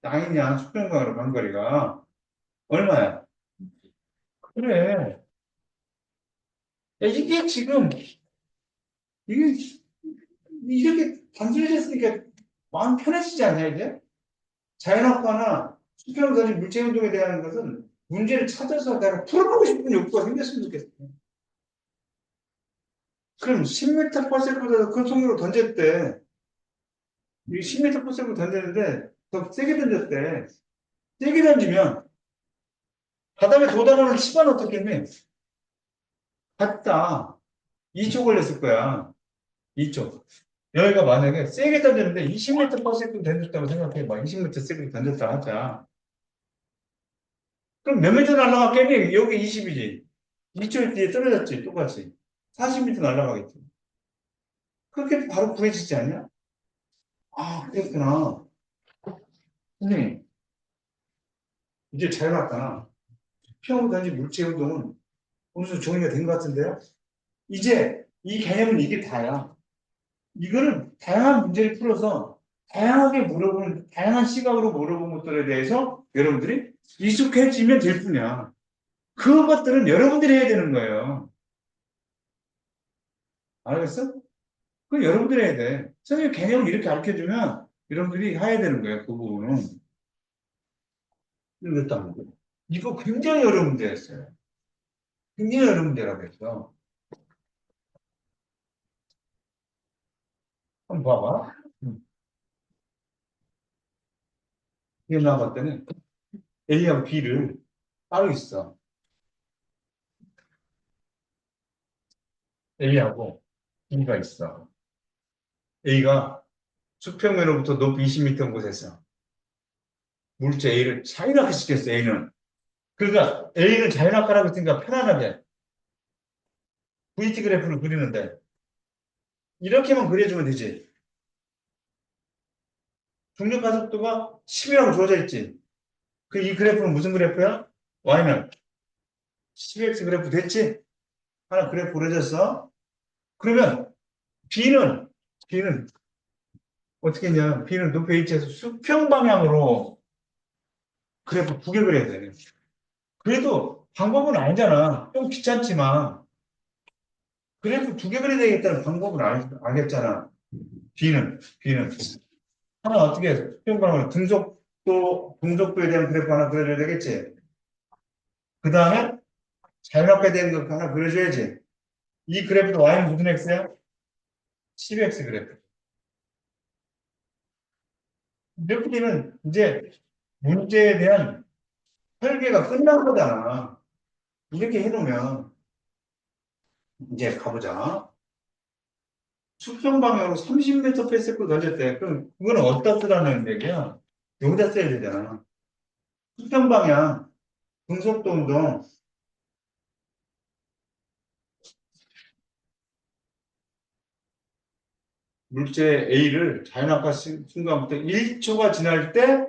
나이냐, 수평방향으로 간 거리가. 얼마야? 그래. 야, 이게 지금, 이게, 이렇게 단순해졌으니까 마음 편해지지 않냐, 이제? 자연학과나 수평선이 물체운동에 대한 것은 문제를 찾아서 내가 풀어보고 싶은 욕구가 생겼으면 좋겠어. 그럼 10m per sec보다 큰 속력으로 던졌대. 이 10m per sec으로 던졌는데 더 세게 던졌대. 세게 던지면 바닥에 도달하는 시간 어떻겠니? 같다. 2초 걸렸을 거야. 2초. 여기가 만약에 세게 던졌는데 20m per sec으로 던졌다고 생각해. 막 20m 세게 던졌다 하자. 그럼 몇 미터 날아갔겠니? 여기 20이지. 2초 뒤에 떨어졌지. 똑같이. 40m 날아가겠지. 그렇게 바로 구해지지 않냐? 아, 그랬구나. 선생님, 이제 잘 봤구나. 수평이든지 물체 운동은 어느 정도 정리가 된 것 같은데요? 이제 이 개념은 이게 다야. 이거는 다양한 문제를 풀어서 다양하게 물어보는, 다양한 시각으로 물어본 것들에 대해서 여러분들이 익숙해지면 될 뿐이야. 그것들은 여러분들이 해야 되는 거예요. 알겠어? 그건 여러분들이 해야 돼. 선생님 개념을 이렇게 가르쳐주면 여러분들이 해야 되는 거예요. 그 부분은. 이랬다는 거예요. 이거 굉장히 어려운 문제였어요. 굉장히 어려운 문제라고 했어. 한번 봐봐. 이게 나왔더니 A하고 B를 따로 있어. A하고 B가 있어. A가 수평면으로부터 높이 20m 곳에서 물체 A를 자연학화 시켰어, A는. 그러니까 A는 자연학화라고 했으니까 편안하게 VT 그래프를 그리는데 이렇게만 그려주면 되지. 중력 가속도가 10이라고 주어져 있지. 이 그래프는 무슨 그래프야? Y는 10x 그래프 됐지? 하나 그래프 그려졌어? 그러면 B는 어떻게 했냐? B는 높이 H에서 수평 방향으로 그래프 두 개 그려야 돼. 그래도 방법은 알잖아. 좀 귀찮지만 그래프 두 개 그려야 되겠다는 방법은 알겠잖아. B는 하나 어떻게 해? 수평 방향으로 등속도에 대한 그래프 하나 그려줘야 되겠지? 그 다음에 자연학과에 대한 거 하나 그려줘야지. 이 그래프도 Y는 무슨 X야? 10X 그래프. 이렇게 되면 이제 문제에 대한 설계가 끝난 거잖아. 이렇게 해놓으면 이제 가보자. 수평 방향으로 30m per 던졌대. 그럼 그거는 어디다 쓰라는 얘기야? 여기다 써야 되잖아. 수평 방향, 등속도 운동. 물체 A를 자연학과 순간부터 1초가 지날 때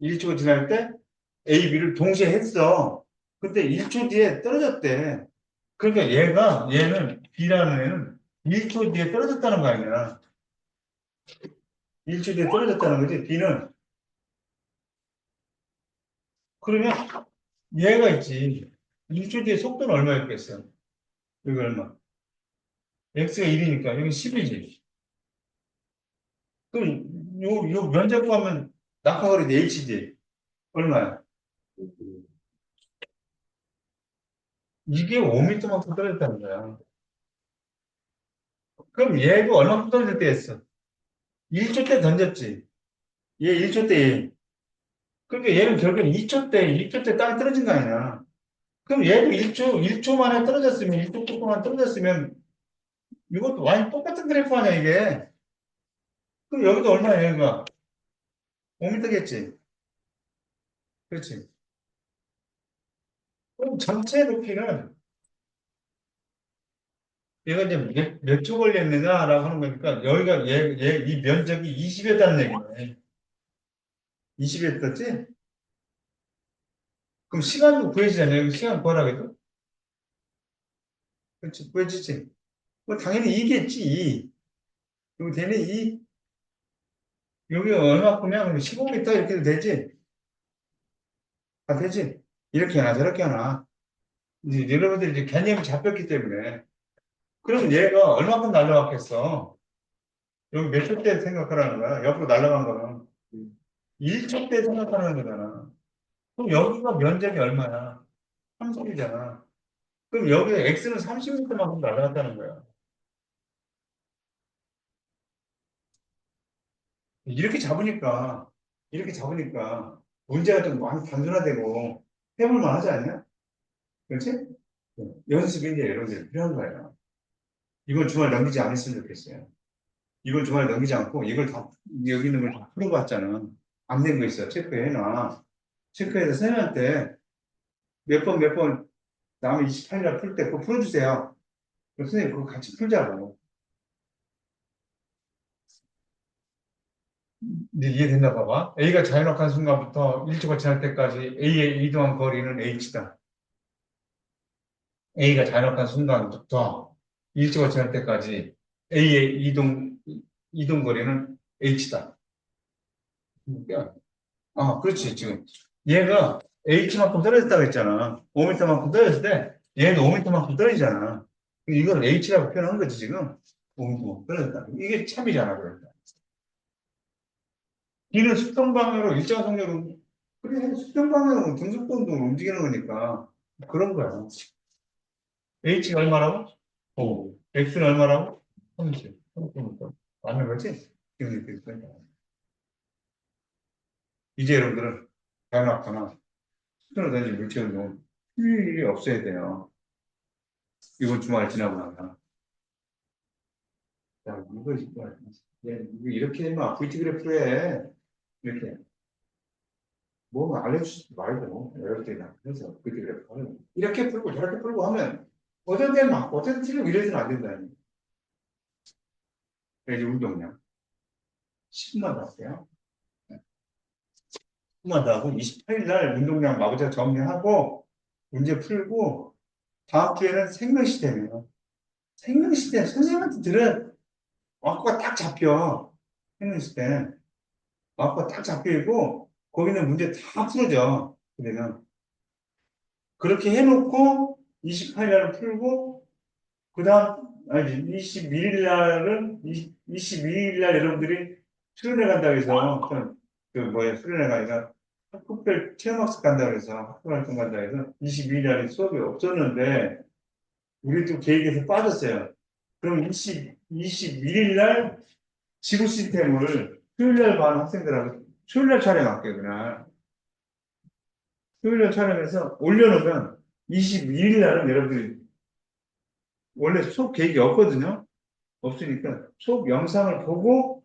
A, B를 동시에 했어. 근데 1초 뒤에 떨어졌대. 그러니까 얘는 B라는 애는 1초 뒤에 떨어졌다는 거 아니야. 1초 뒤에 떨어졌다는 거지. B는. 그러면 얘가 있지. 1초 뒤에 속도는 얼마였겠어? 여기 얼마? X가 1이니까 여기 10이지. 그럼 요 면적 구하면 낙하거리 H지. 얼마야? 이게 5m만큼 떨어졌다는 거야. 그럼 얘도 얼마큼 떨어질 때 했어? 1초 때 던졌지. 얘 1초 때 얘. 그러니까 얘는 결국 2초 때 땅에 떨어진 거 아니야. 그럼 얘도 1초 만에 떨어졌으면, 1초 동안 떨어졌으면, 이것도 완전 똑같은 그래프 아니야, 이게. 그럼 여기도 얼마야, 얘가? 5m겠지? 그렇지. 그럼 전체 높이는, 얘가 이제 몇 초 걸렸느냐라고 하는 거니까, 여기가 이 면적이 20이었다는 얘기네. 20이었지? 그럼 시간도 구해지잖아요. 여기 시간 구하라고. 그렇지, 구해지지. 뭐, 당연히 이겠지, 2. 여기 되네, 2. 여기 얼마큼이야? 15m 이렇게 도 되지? 아, 되지? 이렇게 하나, 저렇게 하나. 이제 여러분들이 이제 개념이 잡혔기 때문에. 그럼 얘가 얼마큼 날라갔겠어? 여기 몇 초 때 생각하라는 거야? 옆으로 날아간 거는. 1초 때 생각하는 거잖아. 그럼 여기가 면적이 얼마야? 30이잖아. 그럼 여기 X는 30m만큼 날아갔다는 거야. 이렇게 잡으니까, 이렇게 잡으니까 문제가 좀 많이 단순화되고 해볼만 하지 않냐? 그렇지? 연습이 이제 이런 게 필요한 거예요. 이번 주말 넘기지 않았으면 좋겠어요. 이번 주말 넘기지 않고 이걸 다, 여기 있는 걸 다 풀어봤잖아. 안 된 거 있어. 체크해놔. 체크해서 선생님한테 몇 번, 다음에 28일 풀 때 그거 풀어주세요. 그럼 선생님 그거 같이 풀자고. 이제 이해됐나 봐봐. A가 자연학한 순간부터 일초가 지날 때까지 A의 이동한 거리는 H다. A가 자연학한 순간부터 일초가 지날 때까지 A의 이동 거리는 H다. 그러니까 그렇지, 지금. 얘가 H만큼 떨어졌다고 했잖아. 5m만큼 떨어졌을 때, 얘도 5m만큼 떨어지잖아. 이걸 H라고 표현한 거지, 지금. 5m만큼 떨어졌다. 이게 참이잖아, 그러니까. B는 수평방향으로 일정한 속력으로, 그래, 수평방향으로 등속권도 움직이는 거니까. 그런 거야. H가 얼마라고? 5. X는 얼마라고? 30. 30. 맞는 거지? 지금 이렇게 있으니까. 이제 여러분들은 대학교나 수준을 던진 물체운동 일이 없어야 돼요. 이번 주말 지나고 나면. 야, 이거 진짜, 이거 이렇게 막 VT 그래프에 이렇게 뭐 알려주지 말고 이렇게 해서 VT 그래프 이렇게 풀고 저렇게 풀고 하면 어떤 데는 막 어떤 틀리고 이래서는 안 된다니. 그래서 운동량 10분만 봤어요. 조금만 더 하고 28일 날 운동량 마구잡이 정리하고 문제 풀고 다음 주에는 생명시대예요. 생명시대 선생님한테 들은 와꾸가 딱 잡혀. 생명시대는 와꾸가 딱 잡혀 있고 거기는 문제 다 풀어져. 그러면 그렇게 해놓고 28일 날은 풀고 그 다음 아니 21일 날은 22일 날 여러분들이 수련회 간다고 해서 그 뭐야 수련회가 아니라 학급별 체험학습 간다고 해서 학교활동 간다고 해서 22일 날에 수업이 없었는데 우리도 계획에서 빠졌어요. 그럼 21일 날 지구 시스템을 토요일 날 반 학생들하고 토요일 날 촬영할게요, 그날. 토요일 날 촬영해서 올려놓으면 22일 날은 여러분들이 원래 수업 계획이 없거든요. 없으니까 수업 영상을 보고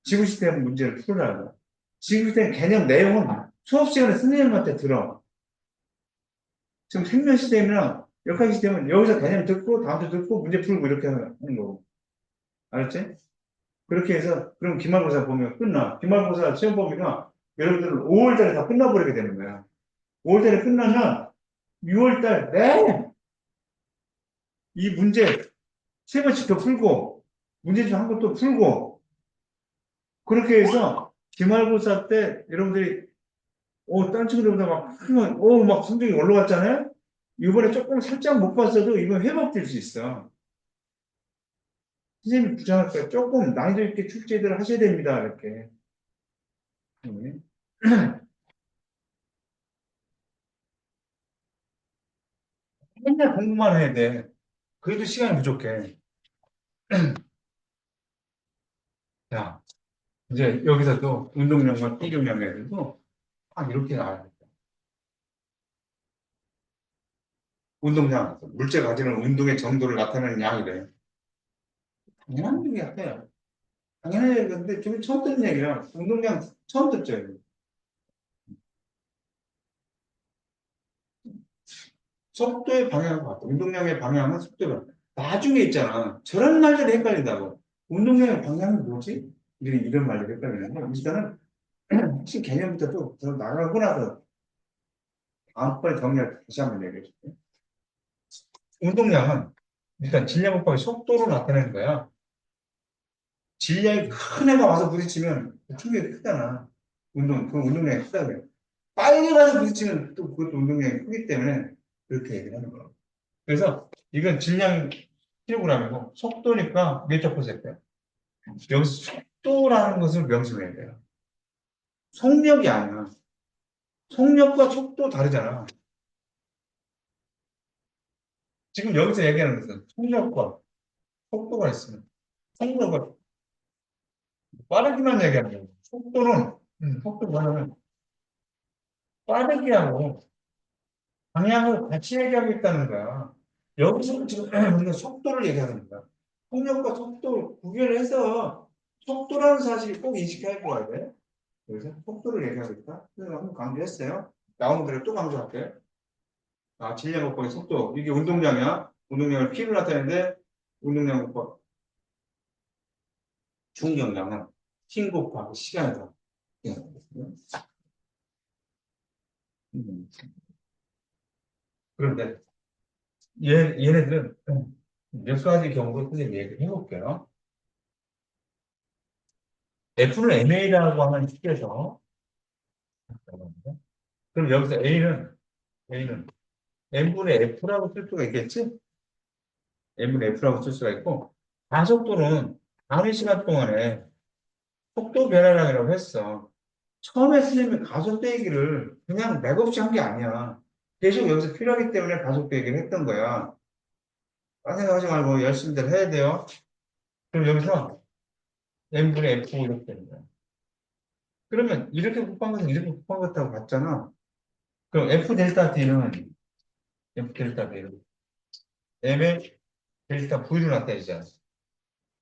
지구 시스템 문제를 풀으라고. 지구 시스템 개념 내용은 수업 시간에 선생님한테 들어. 지금 생명 시스템이랑 역학 시스템은 여기서 개념 듣고 다음 주 듣고 문제 풀고 이렇게 하는 거고. 알았지? 그렇게 해서 그럼 기말고사 보면 끝나. 기말고사 시험 범위가 여러분들은 5월달에 다 끝나버리게 되는 거야. 5월달에 끝나면 6월달 내이 문제 세 번씩 더 풀고 문제 좀 한 것도 풀고 그렇게 해서 기말고사 때 여러분들이 딴 친구들보다 막 크면 막 성적이 올라갔잖아요. 이번에 조금 살짝 못 봤어도 이번 회복될 수 있어. 선생님이 부탁할 거야. 조금 난이도 있게 출제들을 하셔야 됩니다. 이렇게. 네. 맨날 공부만 해야 돼. 그래도 시간이 부족해. 자, 이제 여기서 또 운동량과 피경량에 대해서 딱 이렇게 나와야 돼. 운동량, 물체가 가지는 운동의 정도를 나타내는 양이래. 당연한 얘기야. 당연한 얘기인데, 지금 처음 듣는 얘기야. 운동량 처음 듣죠. 이거. 속도의 방향과 같아. 운동량의 방향은 속도의 방향. 나중에 있잖아. 저런 말들이 헷갈린다고. 운동량의 방향은 뭐지? 이런 말들이 헷갈리는데, 일단은 핵심 개념부터 또 더 나가고 나서 다음번에 정리할 때 다시 한번 얘기해 줄게. 운동량은 일단 질량 곱하기 속도로 나타내는 거야. 질량이 큰 애가 와서 부딪히면 충격이 크잖아. 그 운동량이 크다고요. 빨리 가서 부딪히면 또 그것도 운동량이 크기 때문에 그렇게 얘기를 하는 거야. 그래서 이건 질량 킬로그램이고 속도니까 몇적 퍼센트야? 여기서 속도라는 것을 명심해야 돼요. 속력이 아니야. 속력과 속도 다르잖아. 지금 여기서 얘기하는 것은 속력과 속도가 있으면 속력을 빠르기만 얘기하는 거예요. 속도는 속도 뭐냐면 빠르게 하고 방향을 같이 얘기하고 있다는 거야. 여기서 지금 우리가 속도를 얘기하는 거야. 속력과 속도 구별을 해서 속도라는 사실을 꼭 인식해 보아야 돼. 그래서 속도를 얘기하고 있다. 그래서 한번 강조했어요. 나오는 대로 또 강조할게요. 질량 곱하기 속도. 이게 운동량이야. 운동량을 P로 나타내는데 운동량 곱하기 중경량은 힘 곱하기 시간이다. 음. 그런데 얘네들은 몇 가지 경우를 선생님 얘기를 해볼게요. F는 MA라고 하면 쉽게서 그럼 여기서 A는 M분의 F라고 쓸 수가 있겠지? M분의 F라고 쓸 수가 있고 가속도는 다른 시간 동안에 속도 변화량이라고 했어. 처음에 선생님이 가속도 얘기를 그냥 맥없이 한 게 아니야. 계속 여기서 필요하기 때문에 가속도 얘기를 했던 거야. 딴 생각하지 말고 열심히들 해야 돼요. 그럼 여기서 M분의 F 이렇게 되는 거야. 그러면 이렇게 곱한 것은 이렇게 곱한 것하고 같잖아. 그럼 F 델타 T는 F 델타 T는 M의 델타 V로 나타내잖아.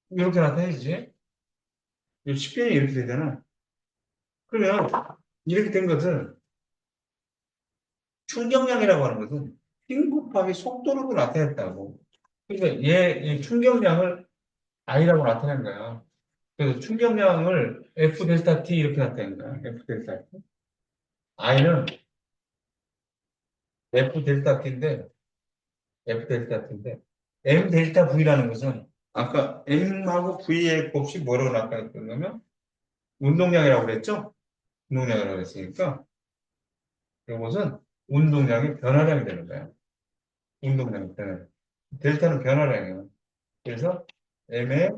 이렇게 나타내지? 이 쉽게 이렇게 되잖아. 그러면 이렇게 된 것을 충격량이라고 하는 것은 힘 곱하기 속도로도 나타냈다고. 그러니까 이 충격량을 I라고 나타낸 거야. 그래서 충격량을 F 델타 T 이렇게 나타낸 거야. F 델타 T. I는 F 델타 T인데, F 델타 T인데, M 델타 V라는 것은 아까 M하고 V의 곱이 뭐라고 나타냈냐면 운동량이라고 그랬죠? 운동량이라고 그랬으니까 이것은 운동량의 변화량이 되는 거야. 운동량의 변화량. 델타는 변화량이에요. 그래서 M의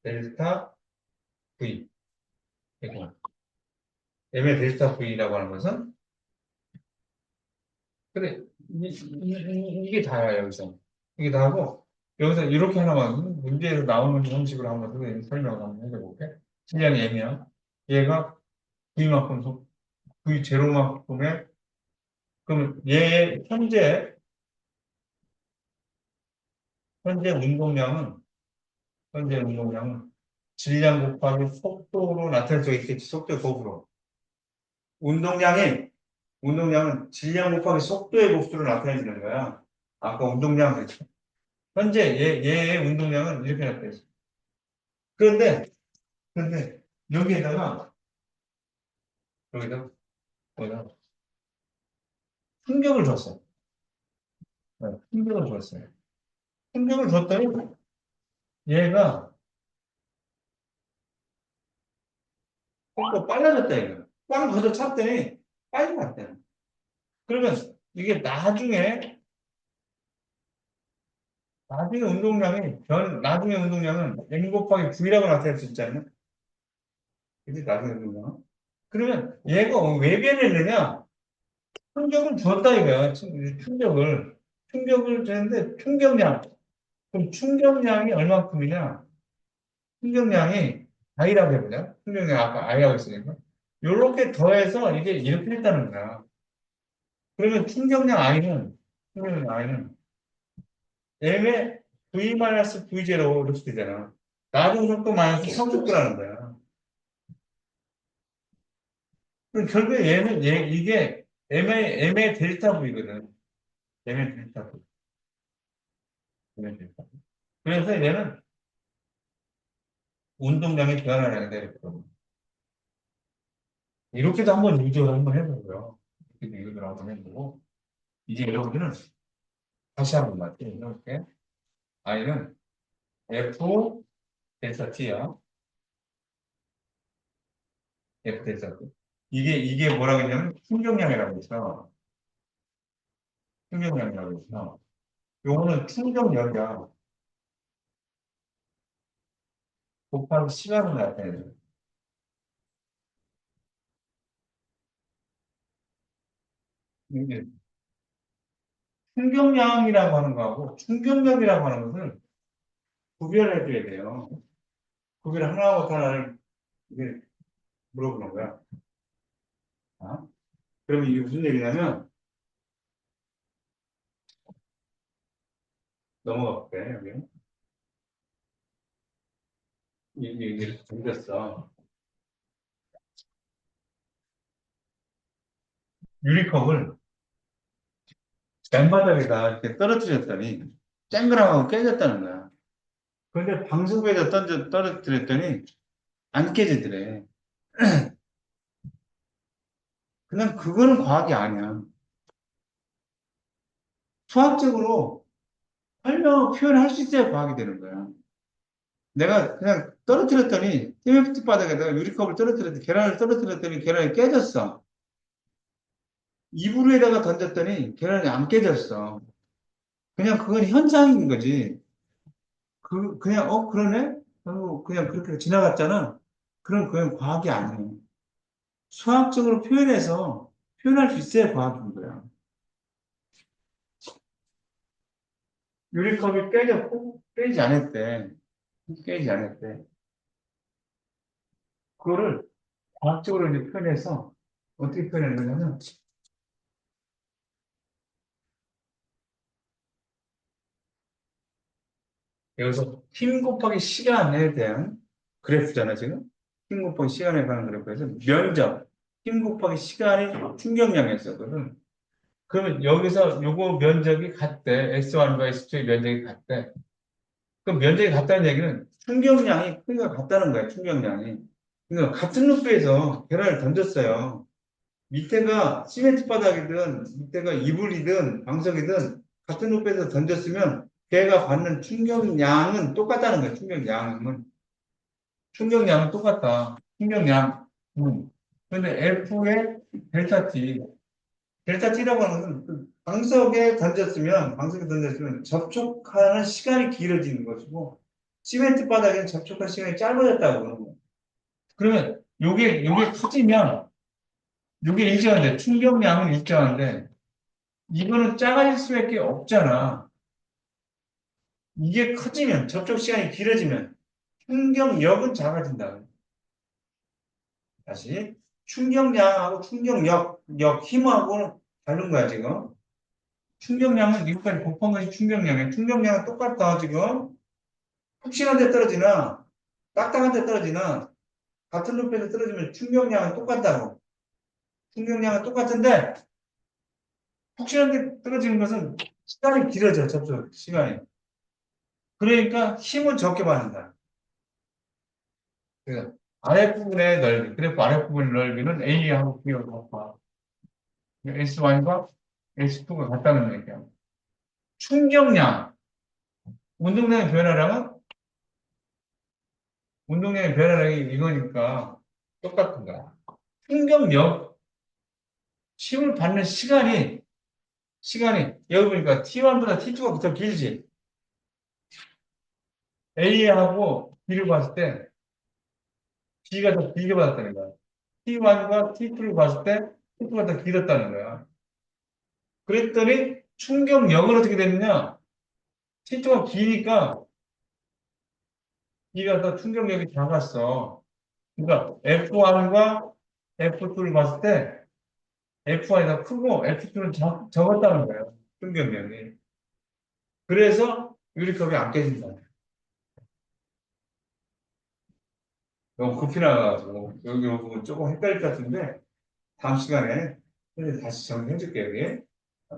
델타 V. 이거. M의 델타 V라고 하는 것은 근데 게 다야 여기서. 이게 다고 여기서 이렇게 하나만 문제에서 나오는 형식으로 한번 선생님 설명을 한번 해볼게. 질량이 M이야. 얘가 V만큼 V 제로만큼의 그럼 얘의 현재 운동량은 질량 곱하기 속도로 나타낼 수 있겠지. 속도의 곱으로. 운동량이 운동량은 질량 곱하기 속도의 곱수로 나타내지는 거야. 아까 운동량 현재 얘의 운동량은 이렇게 나타내 있어. 그런데 여기에다가 여기다 뭐냐 충격을 줬어. 네, 충격을 줬어요. 충격을 줬더니 얘가 또 빨라졌다 이거. 빵 걷어 찼더니 빨리 갔대. 그러면 이게 나중에 운동량은 M 곱하기 V라고 나타낼 수 있잖아요. 그지 나중에 운동량. 그러면 얘가 왜 변했느냐? 충격을 줬다 이거야. 충격을 줬는데 충격량. 그럼 충격량이 얼마큼이냐? 충격량이 I라고 해보자. 충격량 아까 I라고 했으니까. 요렇게 더해서 이게 이렇게 했다는 거야. 그러면 충격량 I는 M의 V-V0 이럴 수도 있잖아. 나중 속도 마이너스 성속도라는 거야. 그럼 결국에 이게 M의 델타 V거든. M의 델타 V. M의 델타 V. 그래서 얘는 운동량의 변화량이 되거든. 이렇게도 한번 유도를 한번 해보고요. 이렇게 유도를 한번 해보고. 이제 여러분들은 다시 한번 맞죠? 이렇게. I는 F 델타 T야. F 델타 T. 이게 뭐라고 했냐면 충격량이라고 했어. 충격량이라고 했어. 요거는 충격력이야. 곱하기 시간을 나타내야 돼. 이게 충격량이라고 하는 거하고 충격력이라고 하는 것을 구별해줘야 돼요. 구별 하나하고 하나를 이게 물어보는 거야. 아? 그러면 이게 무슨 얘기냐면 넘어가 볼게 여기. 이게 이렇게 생겼어. 유리컵을 맨바닥에다 이렇게 떨어뜨렸더니 쨍그랑하고 깨졌다는 거야. 그런데 방수구에다 떨어뜨렸더니 안 깨지더래. 그냥 그거는 과학이 아니야. 수학적으로 표현할 수 있어야 과학이 되는 거야. 내가 그냥 떨어뜨렸더니, TMFT 바닥에다가 유리컵을 떨어뜨렸더니, 계란을 떨어뜨렸더니 계란이 깨졌어. 이불에다가 던졌더니 계란이 안 깨졌어. 그냥 그건 현상인 거지. 그냥, 그러네? 하고 그냥 그렇게 지나갔잖아. 그럼 그건 과학이 아니에요. 수학적으로 표현할 수 있어야 과학인 거야. 유리컵이 깨졌고, 깨지지 않았대. 깨지지 않았대. 그거를 과학적으로 이제 표현해서 어떻게 표현하냐면, 여기서 힘 곱하기 시간에 대한 그래프잖아, 지금. 힘 곱하기 시간에 관한 그래프에서 힘 곱하기 시간이 충격량이었거든. 그러면 여기서 요거 면적이 같대. S1과 S2의 면적이 같대. 그럼 면적이 같다는 얘기는 충격량이 크기가 같다는 거야, 충격량이. 그러니까 같은 루프에서 계란을 던졌어요. 밑에가 시멘트 바닥이든 밑에가 이불이든 방석이든 같은 높이에서 던졌으면 걔가 받는 충격량은 똑같다는 거예요. 충격량은 똑같다. 충격량. 근데 F의 델타 T. 델타 T라고 하는 것은 그 방석에 던졌으면 접촉하는 시간이 길어지는 것이고 시멘트 바닥에는 접촉한 시간이 짧아졌다고 그러는 거예요. 그러면 요게 커지면 요게 일정한데 충격량은 일정한데 이거는 작아질 수밖에 없잖아. 이게 커지면 접촉 시간이 길어지면 충격력은 작아진다. 다시 충격량하고 힘하고는 다른 거야 지금. 충격량은 이것까지 곱한 것이 충격량이야. 충격량은 똑같다 지금. 푹신한 데 떨어지나 딱딱한 데 떨어지나 같은 높이에서 떨어지면 충격량은 똑같다고. 충격량은 똑같은데 푹신한 데 떨어지는 것은 시간이 길어져 접촉 시간이. 그러니까 힘은 적게 받는다. 그래서 아랫부분의 넓이, 그래프 아랫부분의 넓이는 A하고 B하고 같아. S1과 S2가 같다는 얘기야. 충격량, 운동량의 변화량은 운동량의 변화량이 이거니까 똑같은 거야. 충격력, 힘을 받는 시간이 여기 보니까 T1보다 T2가 더 길지. A하고 B를 봤을 때 B가 더 길게 받았다는 거야. T1과 T2를 봤을 때 T2가 더 길었다는 거야. 그랬더니 충격력은 어떻게 됐느냐? T2가 기니까 B가 더 충격력이 작았어. 그러니까 F1과 F2를 봤을 때 F1이 더 크고 F2는 적었다는 거예요. 충격력이. 그래서 유리컵이 안 깨진다. 너무 급히 나가가지고 여기 부분 조금 헷갈릴 것 같은데 다음 시간에 다시 정리해 줄게요. 여기.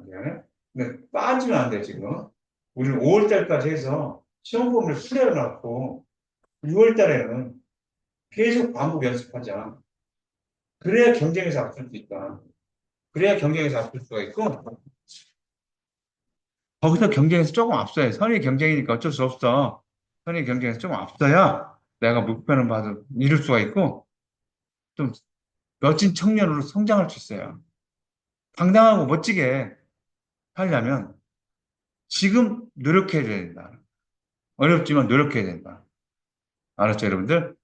미안해. 근데 빠지면 안 돼, 지금. 우리는 5월 달까지 해서 시험 범위를 풀어놨고 6월 달에는 계속 반복 연습하자. 그래야 경쟁에서 앞설 수 있다. 그래야 경쟁에서 앞설 수가 있고 거기서 경쟁에서 조금 앞서야 해. 선의 경쟁이니까 어쩔 수 없어. 선의 경쟁에서 조금 앞서야 내가 목표는 봐도 이룰 수가 있고 좀 멋진 청년으로 성장할 수 있어요. 당당하고 멋지게 하려면 지금 노력해야 된다. 어렵지만 노력해야 된다. 알았죠, 여러분들?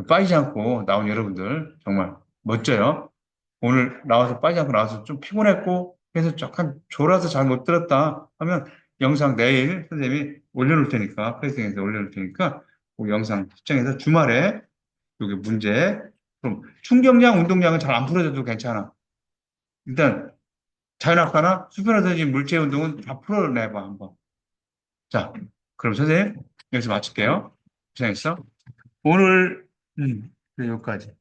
빠지지 않고 나온 여러분들 정말 멋져요. 오늘 나와서 빠지지 않고 나와서 좀 피곤했고 그래서 약간 졸아서 잘 못 들었다 하면 영상 내일 선생님이 올려놓을 테니까 페이스북에서 올려놓을 테니까 그 영상 시청해서 주말에 여기 문제 그럼 충격량, 운동량은 잘 안 풀어져도 괜찮아. 일단 자연학과나 수평라든지 물체 운동은 다 풀어내봐 한번. 자, 그럼 선생님 여기서 마칠게요. 고생했어. 오늘 그래, 여기까지.